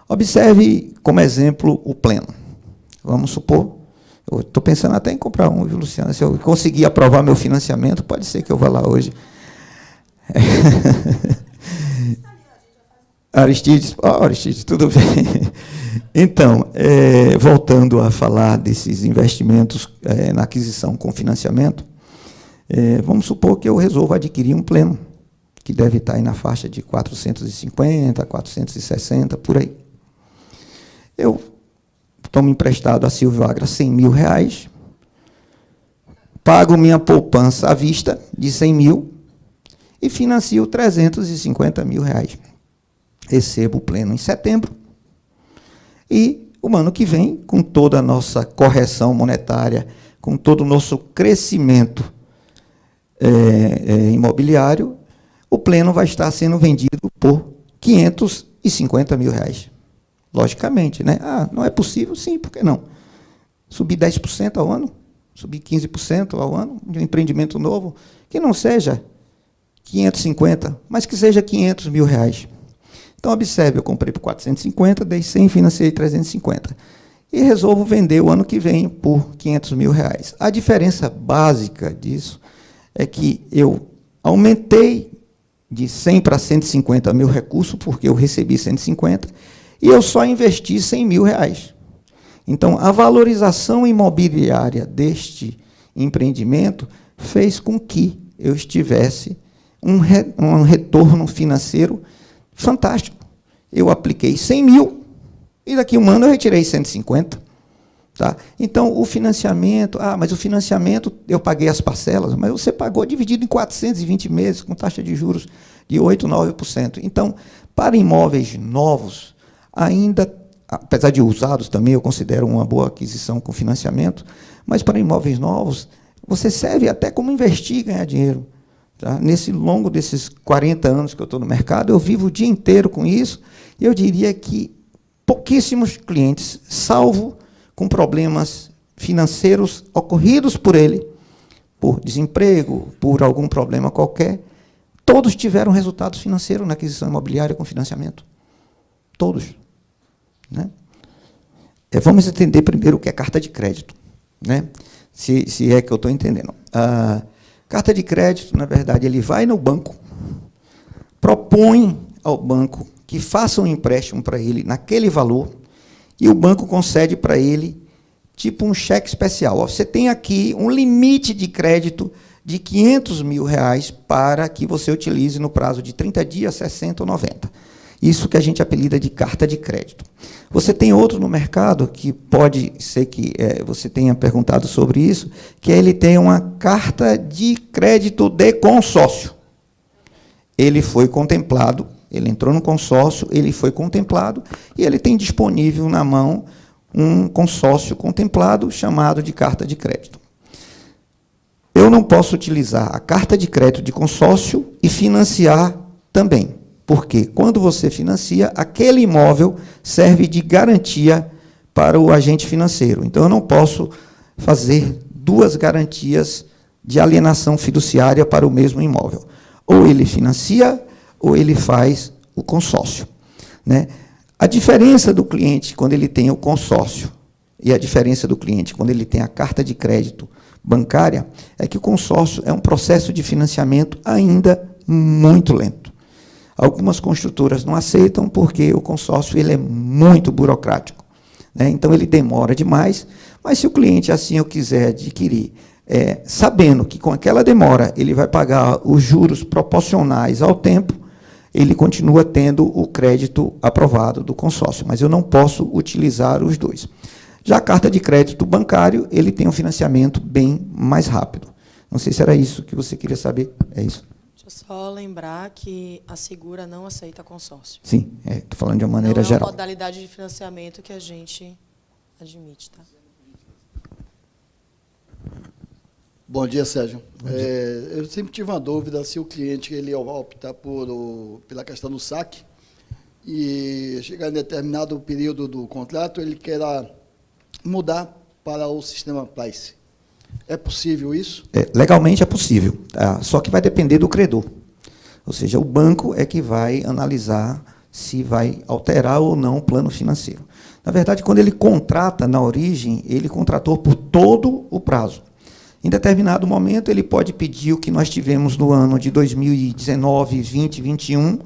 A: Observe como exemplo o Pleno. Vamos supor, eu estou pensando até em comprar um, viu, Luciana? Se eu conseguir aprovar meu financiamento, pode ser que eu vá lá hoje. Aristides, Aristides, tudo bem. Então, voltando a falar desses investimentos na aquisição com financiamento, vamos supor que eu resolva adquirir um Pleno, que deve estar aí na faixa de 450, 460, por aí. Eu tomo emprestado a Silvio Agra R$100.000, pago minha poupança à vista de 100 mil e financio R$350.000. Recebo o Pleno em setembro e o ano que vem, com toda a nossa correção monetária, com todo o nosso crescimento imobiliário, o Pleno vai estar sendo vendido por R$550 50 mil reais. Logicamente, né? Ah, não é possível? Sim, por que não? Subir 10% ao ano, subir 15% ao ano de um empreendimento novo, que não seja 550, mas que seja 500 mil reais. Então, observe, eu comprei por 450, dei 100, financei 350. E resolvo vender o ano que vem por 500 mil reais. A diferença básica disso é que eu aumentei de 100 para 150 mil recursos, porque eu recebi 150, e eu só investi 100 mil reais. Então, a valorização imobiliária deste empreendimento fez com que eu estivesse um retorno financeiro fantástico. Eu apliquei 100 mil e daqui a um ano eu retirei 150. Tá? Então, o financiamento, mas o financiamento eu paguei as parcelas, mas você pagou dividido em 420 meses, com taxa de juros de 8%, 9%. Então, para imóveis novos, ainda, apesar de usados também, eu considero uma boa aquisição com financiamento, mas para imóveis novos, você serve até como investir e ganhar dinheiro. Tá? Nesse longo desses 40 anos que eu estou no mercado, eu vivo o dia inteiro com isso, e eu diria que pouquíssimos clientes, salvo com problemas financeiros ocorridos por ele, por desemprego, por algum problema qualquer, todos tiveram resultados financeiros na aquisição imobiliária com financiamento. Todos. Né? Vamos entender primeiro o que é carta de crédito, né? Se é que eu estou entendendo. A carta de crédito, na verdade, ele vai no banco, propõe ao banco que faça um empréstimo para ele naquele valor, e o banco concede para ele tipo um cheque especial. Você tem aqui um limite de crédito de 500 mil reais para que você utilize no prazo de 30 dias, 60 ou 90. Isso que a gente apelida de carta de crédito. Você tem outro no mercado, que pode ser que você tenha perguntado sobre isso, que ele tem uma carta de crédito de consórcio. Ele foi contemplado, ele entrou no consórcio, ele foi contemplado, e ele tem disponível na mão um consórcio contemplado chamado de carta de crédito. Eu não posso utilizar a carta de crédito de consórcio e financiar também, porque quando você financia, aquele imóvel serve de garantia para o agente financeiro. Então, eu não posso fazer duas garantias de alienação fiduciária para o mesmo imóvel. Ou ele financia, ou ele faz o consórcio. Né? A diferença do cliente quando ele tem o consórcio e a diferença do cliente quando ele tem a carta de crédito bancária é que o consórcio é um processo de financiamento ainda muito lento. Algumas construtoras não aceitam porque o consórcio ele é muito burocrático. Né? Então, ele demora demais, mas se o cliente assim o quiser adquirir, sabendo que com aquela demora ele vai pagar os juros proporcionais ao tempo, ele continua tendo o crédito aprovado do consórcio, mas eu não posso utilizar os dois. Já a carta de crédito bancário, ele tem um financiamento bem mais rápido. Não sei se era isso que você queria saber. É isso?
B: Deixa eu só lembrar que a Segura não aceita consórcio.
A: Sim, estou falando de uma maneira geral.
B: É uma modalidade de financiamento que a gente admite. Tá?
C: Bom dia, Sérgio.
A: Bom dia.
C: Eu sempre tive uma dúvida se o cliente ele optar pela questão do saque e chegar em determinado período do contrato, ele queira mudar para o sistema Price. É possível isso?
A: Legalmente é possível, tá? Só que vai depender do credor. Ou seja, o banco é que vai analisar se vai alterar ou não o plano financeiro. Na verdade, quando ele contrata na origem, ele contratou por todo o prazo. Em determinado momento, ele pode pedir o que nós tivemos no ano de 2019, 20, 21,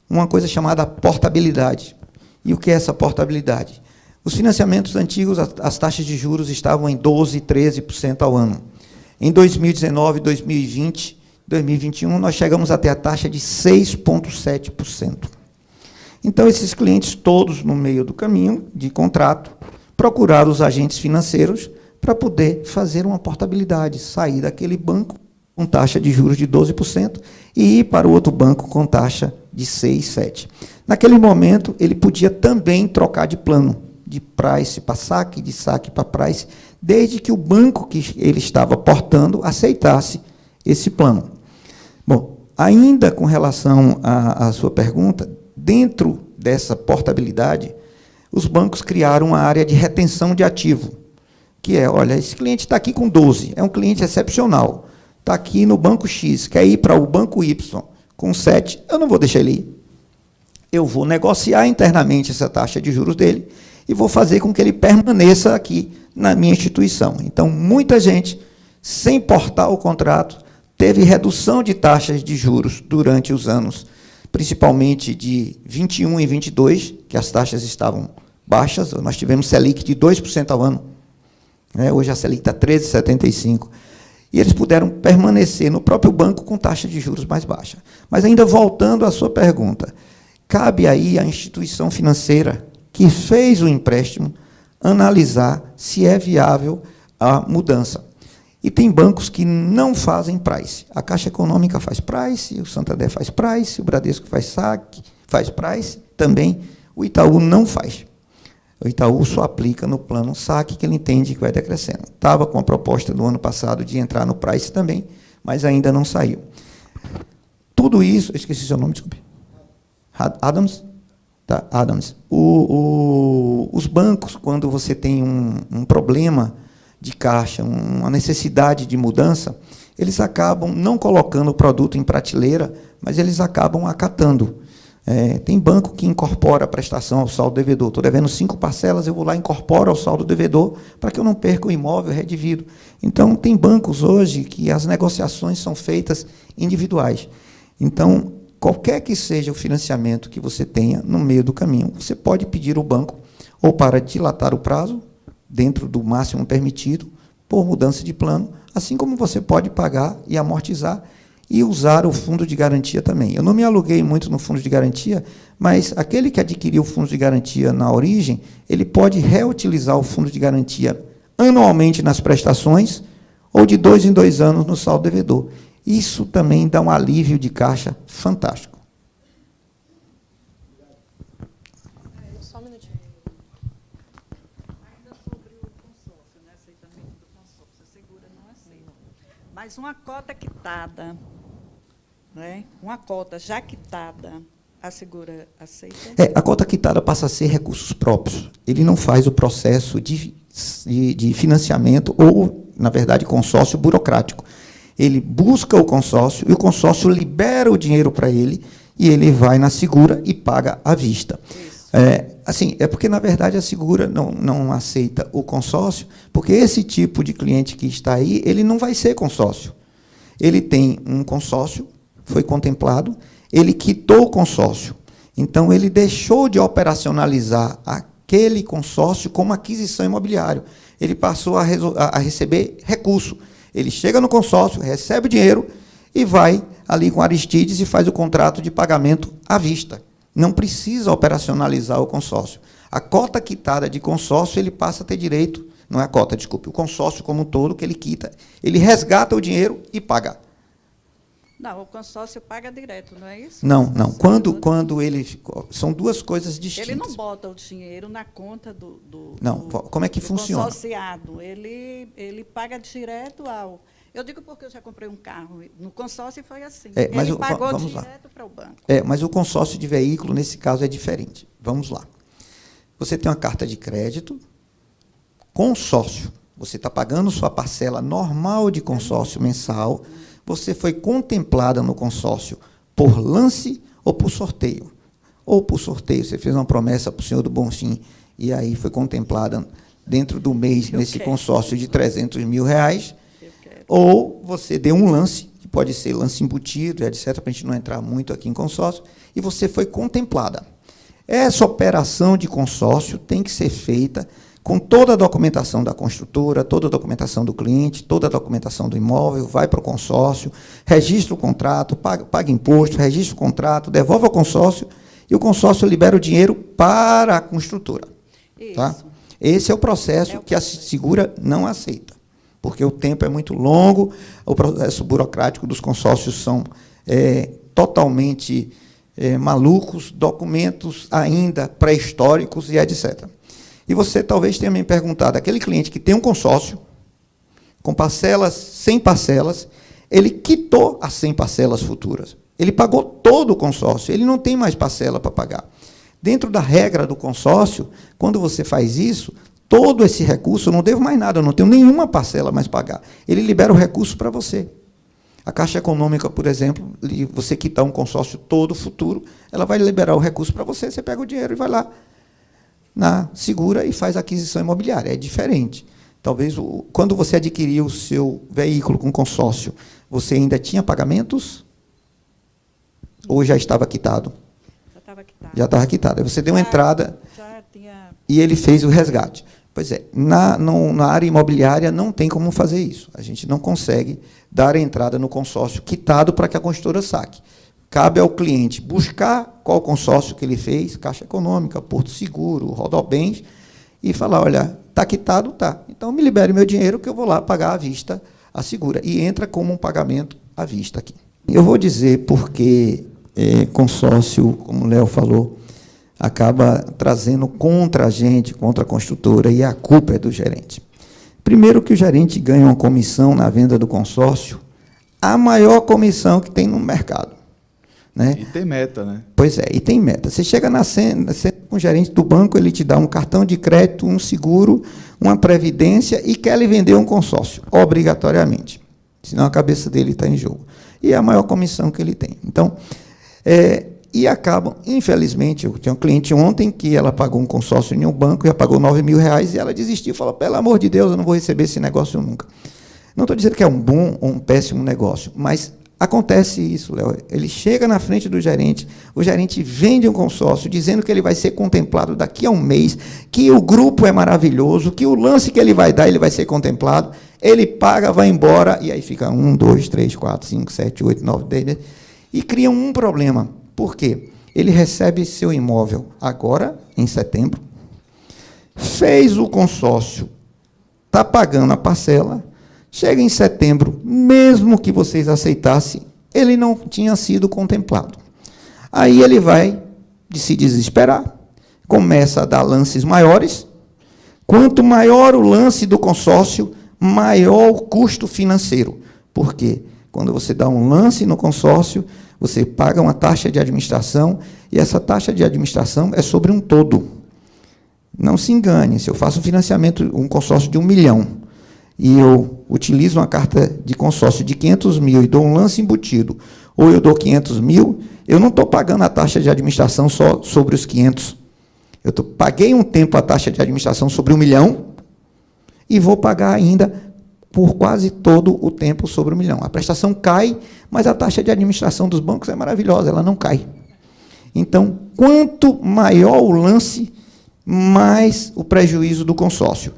A: uma coisa chamada portabilidade. E o que é essa portabilidade? Os financiamentos antigos, as taxas de juros estavam em 12%, 13% ao ano. Em 2019, 2020, 2021, nós chegamos até a taxa de 6,7%. Então, esses clientes todos, no meio do caminho de contrato, procuraram os agentes financeiros para poder fazer uma portabilidade, sair daquele banco com taxa de juros de 12% e ir para o outro banco com taxa de 6, 7%. Naquele momento, ele podia também trocar de plano, de price para saque, de saque para price, desde que o banco que ele estava portando aceitasse esse plano. Bom, ainda com relação à sua pergunta, dentro dessa portabilidade, os bancos criaram uma área de retenção de ativo, que é, olha, esse cliente está aqui com 12, é um cliente excepcional, está aqui no banco X, quer ir para o banco Y com 7, eu não vou deixar ele ir. Eu vou negociar internamente essa taxa de juros dele e vou fazer com que ele permaneça aqui na minha instituição. Então, muita gente, sem portar o contrato, teve redução de taxas de juros durante os anos, principalmente de 21 e 22, que as taxas estavam baixas. Nós tivemos Selic de 2% ao ano. Hoje a Selic está 13,75%. E eles puderam permanecer no próprio banco com taxa de juros mais baixa. Mas ainda voltando à sua pergunta, cabe aí à instituição financeira que fez o empréstimo analisar se é viável a mudança. E tem bancos que não fazem price. A Caixa Econômica faz price, o Santander faz price, o Bradesco faz saque, faz price também. O Itaú não faz. O Itaú só aplica no plano saque, que ele entende que vai decrescendo. Estava com a proposta do ano passado de entrar no price também, mas ainda não saiu. Tudo isso... Esqueci seu nome, desculpe. Adams? Tá, Adams. Os bancos, quando você tem um problema de caixa, uma necessidade de mudança, eles acabam não colocando o produto em prateleira, mas eles acabam acatando. Tem banco que incorpora a prestação ao saldo devedor. Estou devendo 5 parcelas, eu vou lá e incorporo ao saldo devedor para que eu não perca o imóvel redivido. Então, tem bancos hoje que as negociações são feitas individuais. Então, qualquer que seja o financiamento que você tenha no meio do caminho, você pode pedir ao banco ou para dilatar o prazo, dentro do máximo permitido, por mudança de plano, assim como você pode pagar e amortizar e usar o fundo de garantia também. Eu não me aluguei muito no fundo de garantia, mas aquele que adquiriu o fundo de garantia na origem, ele pode reutilizar o fundo de garantia anualmente nas prestações ou de 2 em 2 anos no saldo devedor. Isso também dá um alívio de caixa fantástico.
B: Só um minutinho.
D: Ainda sobre o consórcio, né? Aceitamento do consórcio. A segura não aceita. Mas uma cota quitada, né? Uma cota já quitada, a segura aceita?
A: A cota quitada passa a ser recursos próprios. Ele não faz o processo de financiamento ou, na verdade, consórcio burocrático. Ele busca o consórcio e o consórcio libera o dinheiro para ele e ele vai na segura e paga à vista. Porque, na verdade, a segura não aceita o consórcio, porque esse tipo de cliente que está aí, ele não vai ser consórcio. Ele tem um consórcio, foi contemplado, ele quitou o consórcio. Então, ele deixou de operacionalizar aquele consórcio como aquisição imobiliária. Ele passou a receber recurso. Ele chega no consórcio, recebe o dinheiro e vai ali com Aristides e faz o contrato de pagamento à vista. Não precisa operacionalizar o consórcio. A cota quitada de consórcio, ele passa a ter direito, não é a cota, desculpe, o consórcio como um todo que ele quita, ele resgata o dinheiro e paga.
D: Não, o consórcio paga direto, não é isso?
A: Não. Quando ele... São duas coisas distintas.
D: Ele não bota o dinheiro na conta do
A: como é que funciona?
D: Consórciado. Ele paga direto ao... Eu digo porque eu já comprei um carro. No consórcio foi assim. Ele pagou direto para o banco.
A: Mas o consórcio de veículo, nesse caso, é diferente. Vamos lá. Você tem uma carta de crédito, consórcio. Você está pagando sua parcela normal de consórcio mensal. Você foi contemplada no consórcio por lance ou por sorteio. Ou por sorteio, você fez uma promessa para o senhor do Bonfim e aí foi contemplada dentro do mês nesse consórcio de R$300 mil. Ou você deu um lance, que pode ser lance embutido, etc., para a gente não entrar muito aqui em consórcio, e você foi contemplada. Essa operação de consórcio tem que ser feita com toda a documentação da construtora, toda a documentação do cliente, toda a documentação do imóvel, vai para o consórcio, registra o contrato, paga imposto, registra o contrato, devolve ao consórcio, e o consórcio libera o dinheiro para a construtora. Tá? Esse é o processo que a segura não aceita, porque o tempo é muito longo, o processo burocrático dos consórcios são totalmente malucos, documentos ainda pré-históricos e etc. E você talvez tenha me perguntado, aquele cliente que tem um consórcio, com parcelas, 100 parcelas, ele quitou as 100 parcelas futuras. Ele pagou todo o consórcio, ele não tem mais parcela para pagar. Dentro da regra do consórcio, quando você faz isso, todo esse recurso, eu não devo mais nada, eu não tenho nenhuma parcela mais pagar. Ele libera o recurso para você. A Caixa Econômica, por exemplo, você quitar um consórcio todo futuro, ela vai liberar o recurso para você, você pega o dinheiro e vai lá na Segura e faz a aquisição imobiliária. É diferente. Talvez, quando você adquiriu o seu veículo com consórcio, você ainda tinha pagamentos? Ou já estava quitado?
D: Já estava quitado.
A: Já estava quitado. Aí você deu uma entrada
D: Já tinha...
A: e ele fez o resgate. Pois é, na área imobiliária não tem como fazer isso. A gente não consegue dar a entrada no consórcio quitado para que a construtora saque. Cabe ao cliente buscar qual consórcio que ele fez, Caixa Econômica, Porto Seguro, Rodobens, e falar, olha, está quitado? Está. Então, me libere meu dinheiro que eu vou lá pagar à vista a Segura. E entra como um pagamento à vista aqui. Eu vou dizer porque consórcio, como o Léo falou, acaba trazendo contra a gente, contra a construtora, e a culpa é do gerente. Primeiro que o gerente ganha uma comissão na venda do consórcio, a maior comissão que tem no mercado. Né?
E: E tem meta, né?
A: Pois é, e tem meta. Você chega na cena com o gerente do banco, ele te dá um cartão de crédito, um seguro, uma previdência e quer lhe vender um consórcio, obrigatoriamente. Senão a cabeça dele está em jogo. E é a maior comissão que ele tem. Então, e acabam, infelizmente, eu tinha um cliente ontem que ela pagou um consórcio em um banco, já pagou R$9.000 e ela desistiu, falou, pelo amor de Deus, eu não vou receber esse negócio nunca. Não estou dizendo que é um bom ou um péssimo negócio, mas acontece isso, Léo. Ele chega na frente do gerente, o gerente vende um consórcio, dizendo que ele vai ser contemplado daqui a um mês, que o grupo é maravilhoso, que o lance que ele vai dar, ele vai ser contemplado, ele paga, vai embora, e aí fica 1, 2, 3, 4, 5, 7, 8, 9, 10, e cria um problema. Por quê? Ele recebe seu imóvel agora, em setembro, fez o consórcio, está pagando a parcela, chega em setembro, mesmo que vocês aceitassem, ele não tinha sido contemplado. Aí ele vai se desesperar, começa a dar lances maiores. Quanto maior o lance do consórcio, maior o custo financeiro. Por quê? Quando você dá um lance no consórcio, você paga uma taxa de administração, e essa taxa de administração é sobre um todo. Não se engane, se eu faço um financiamento, um consórcio de 1 milhão, e eu utilizo uma carta de consórcio de 500 mil e dou um lance embutido, ou eu dou 500 mil, eu não estou pagando a taxa de administração só sobre os 500. Eu paguei um tempo a taxa de administração sobre 1 milhão, e vou pagar ainda por quase todo o tempo sobre 1 milhão. A prestação cai, mas a taxa de administração dos bancos é maravilhosa, ela não cai. Então, quanto maior o lance, mais o prejuízo do consórcio.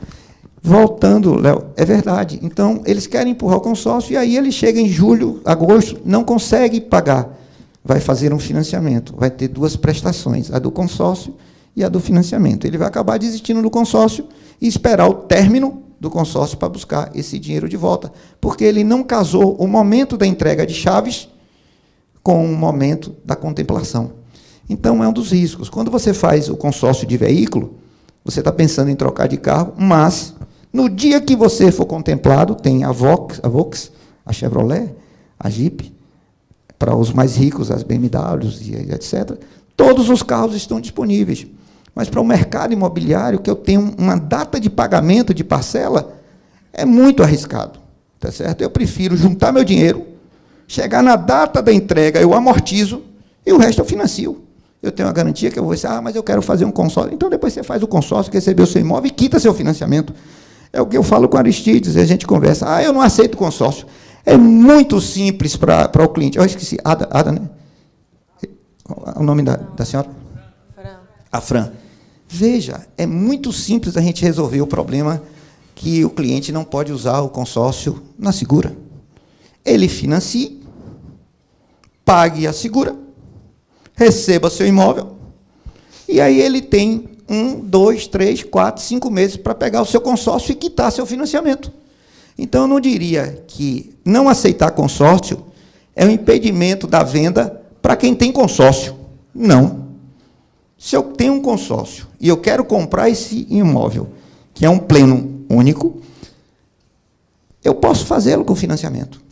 A: Voltando, Léo, é verdade. Então, eles querem empurrar o consórcio, e aí ele chega em julho, agosto, não consegue pagar. Vai fazer um financiamento, vai ter 2 prestações, a do consórcio e a do financiamento. Ele vai acabar desistindo do consórcio e esperar o término do consórcio para buscar esse dinheiro de volta, porque ele não casou o momento da entrega de chaves com o momento da contemplação. Então, é um dos riscos. Quando você faz o consórcio de veículo, você está pensando em trocar de carro, mas, no dia que você for contemplado, tem a Volks, a Chevrolet, a Jeep, para os mais ricos, as BMWs, e etc. Todos os carros estão disponíveis. Mas para o mercado imobiliário, que eu tenho uma data de pagamento de parcela, é muito arriscado. Tá certo? Eu prefiro juntar meu dinheiro, chegar na data da entrega, eu amortizo, e o resto eu financio. Eu tenho a garantia que eu vou dizer, mas eu quero fazer um consórcio. Então, depois você faz o consórcio, que recebeu o seu imóvel e quita seu financiamento. É o que eu falo com Aristides, a gente conversa. Eu não aceito consórcio. É muito simples para o cliente. Eu esqueci, Ada, né? O nome da senhora?
B: Fran.
A: A Fran. Veja, é muito simples a gente resolver o problema que o cliente não pode usar o consórcio na Segura. Ele financie, pague a Segura, receba seu imóvel, e aí ele tem 1, 2, 3, 4, 5 meses para pegar o seu consórcio e quitar seu financiamento. Então, eu não diria que não aceitar consórcio é um impedimento da venda para quem tem consórcio. Não. Se eu tenho um consórcio e eu quero comprar esse imóvel, que é um pleno único, eu posso fazê-lo com financiamento.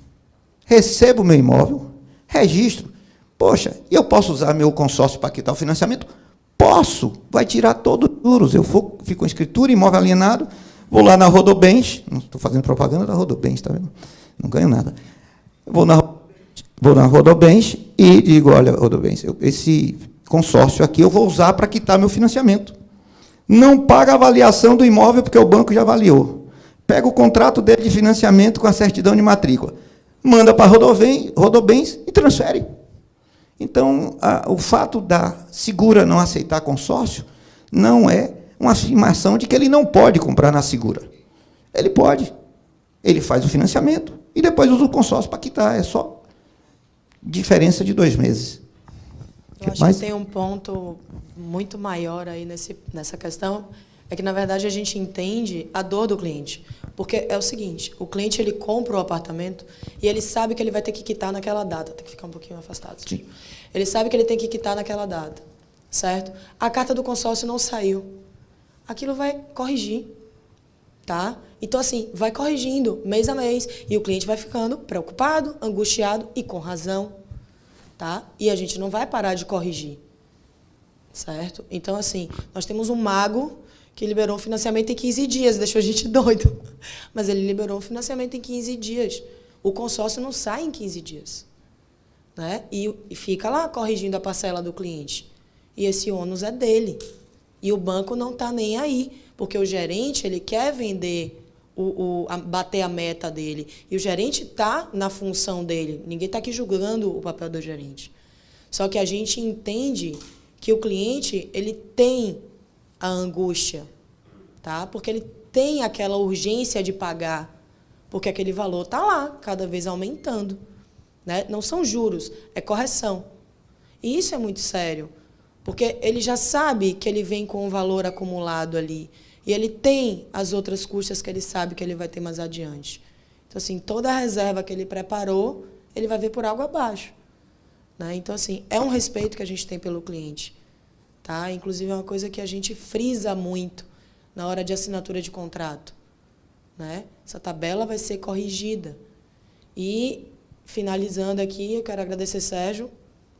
A: Recebo o meu imóvel, registro. Poxa, eu posso usar meu consórcio para quitar o financiamento? consórcio vai tirar todos os juros. Eu fico com escritura, imóvel alienado, vou lá na Rodobens, não estou fazendo propaganda da Rodobens, tá vendo? Não ganho nada. Vou na Rodobens e digo, olha, Rodobens, esse consórcio aqui eu vou usar para quitar meu financiamento. Não paga a avaliação do imóvel, porque o banco já avaliou. Pega o contrato dele de financiamento com a certidão de matrícula. Manda para a Rodobens e transfere. Então, o fato da Segura não aceitar consórcio não é uma afirmação de que ele não pode comprar na Segura. Ele pode. Ele faz o financiamento e depois usa o consórcio para quitar. É só diferença de 2 meses.
B: Eu acho que tem um ponto muito maior aí nessa questão, é que, na verdade, a gente entende a dor do cliente. Porque é o seguinte, o cliente ele compra o apartamento e ele sabe que ele vai ter que quitar naquela data. Tem que ficar um pouquinho afastado.
A: Sim.
B: Ele sabe que ele tem que quitar naquela data, certo? A carta do consórcio não saiu. Aquilo vai corrigir, tá? Então, assim, vai corrigindo mês a mês e o cliente vai ficando preocupado, angustiado e com razão, tá? E a gente não vai parar de corrigir, certo? Então, assim, nós temos um mago que liberou um financiamento em 15 dias, deixou a gente doido. Mas ele liberou um financiamento em 15 dias. O consórcio não sai em 15 dias. Né? E fica lá corrigindo a parcela do cliente. E esse ônus é dele. E o banco não está nem aí, porque o gerente ele quer vender, bater a meta dele. E o gerente está na função dele. Ninguém está aqui julgando o papel do gerente. Só que a gente entende que o cliente ele tem a angústia, tá? Porque ele tem aquela urgência de pagar, porque aquele valor está lá, cada vez aumentando. Né? Não são juros, é correção. E isso é muito sério, porque ele já sabe que ele vem com um valor acumulado ali, e ele tem as outras custas que ele sabe que ele vai ter mais adiante. Então, assim, toda a reserva que ele preparou, ele vai ver por água abaixo. Né? Então, assim, é um respeito que a gente tem pelo cliente. Tá? Inclusive, é uma coisa que a gente frisa muito na hora de assinatura de contrato. Né? Essa tabela vai ser corrigida. E, finalizando aqui, eu quero agradecer, Sérgio,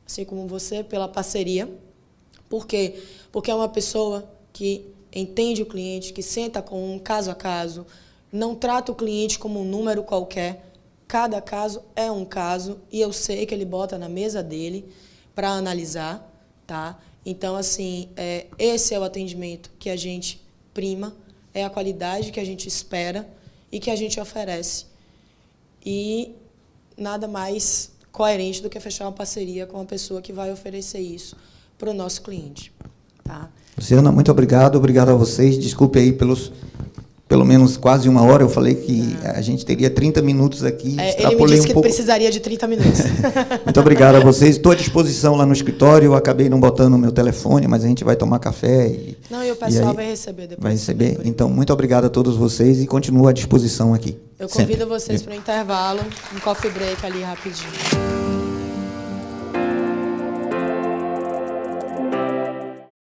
B: assim como você, pela parceria. Por quê? Porque é uma pessoa que entende o cliente, que senta com um caso a caso, não trata o cliente como um número qualquer. Cada caso é um caso e eu sei que ele bota na mesa dele para analisar, tá? Então, assim, esse é o atendimento que a gente prima, é a qualidade que a gente espera e que a gente oferece. E nada mais coerente do que fechar uma parceria com uma pessoa que vai oferecer isso para o nosso cliente. Tá?
A: Luciana, muito obrigado. Obrigado a vocês. Desculpe aí pelo menos quase 1 hora. Eu falei que a gente teria 30 minutos aqui.
B: Ele me disse que precisaria de 30 minutos.
A: Muito obrigado a vocês. Estou à disposição lá no escritório. Eu acabei não botando o meu telefone, mas a gente vai tomar café. E
B: o pessoal vai receber depois.
A: Vai receber. Então, muito obrigado a todos vocês e continuo à disposição aqui.
B: Eu convido vocês para o intervalo, um coffee break ali rapidinho.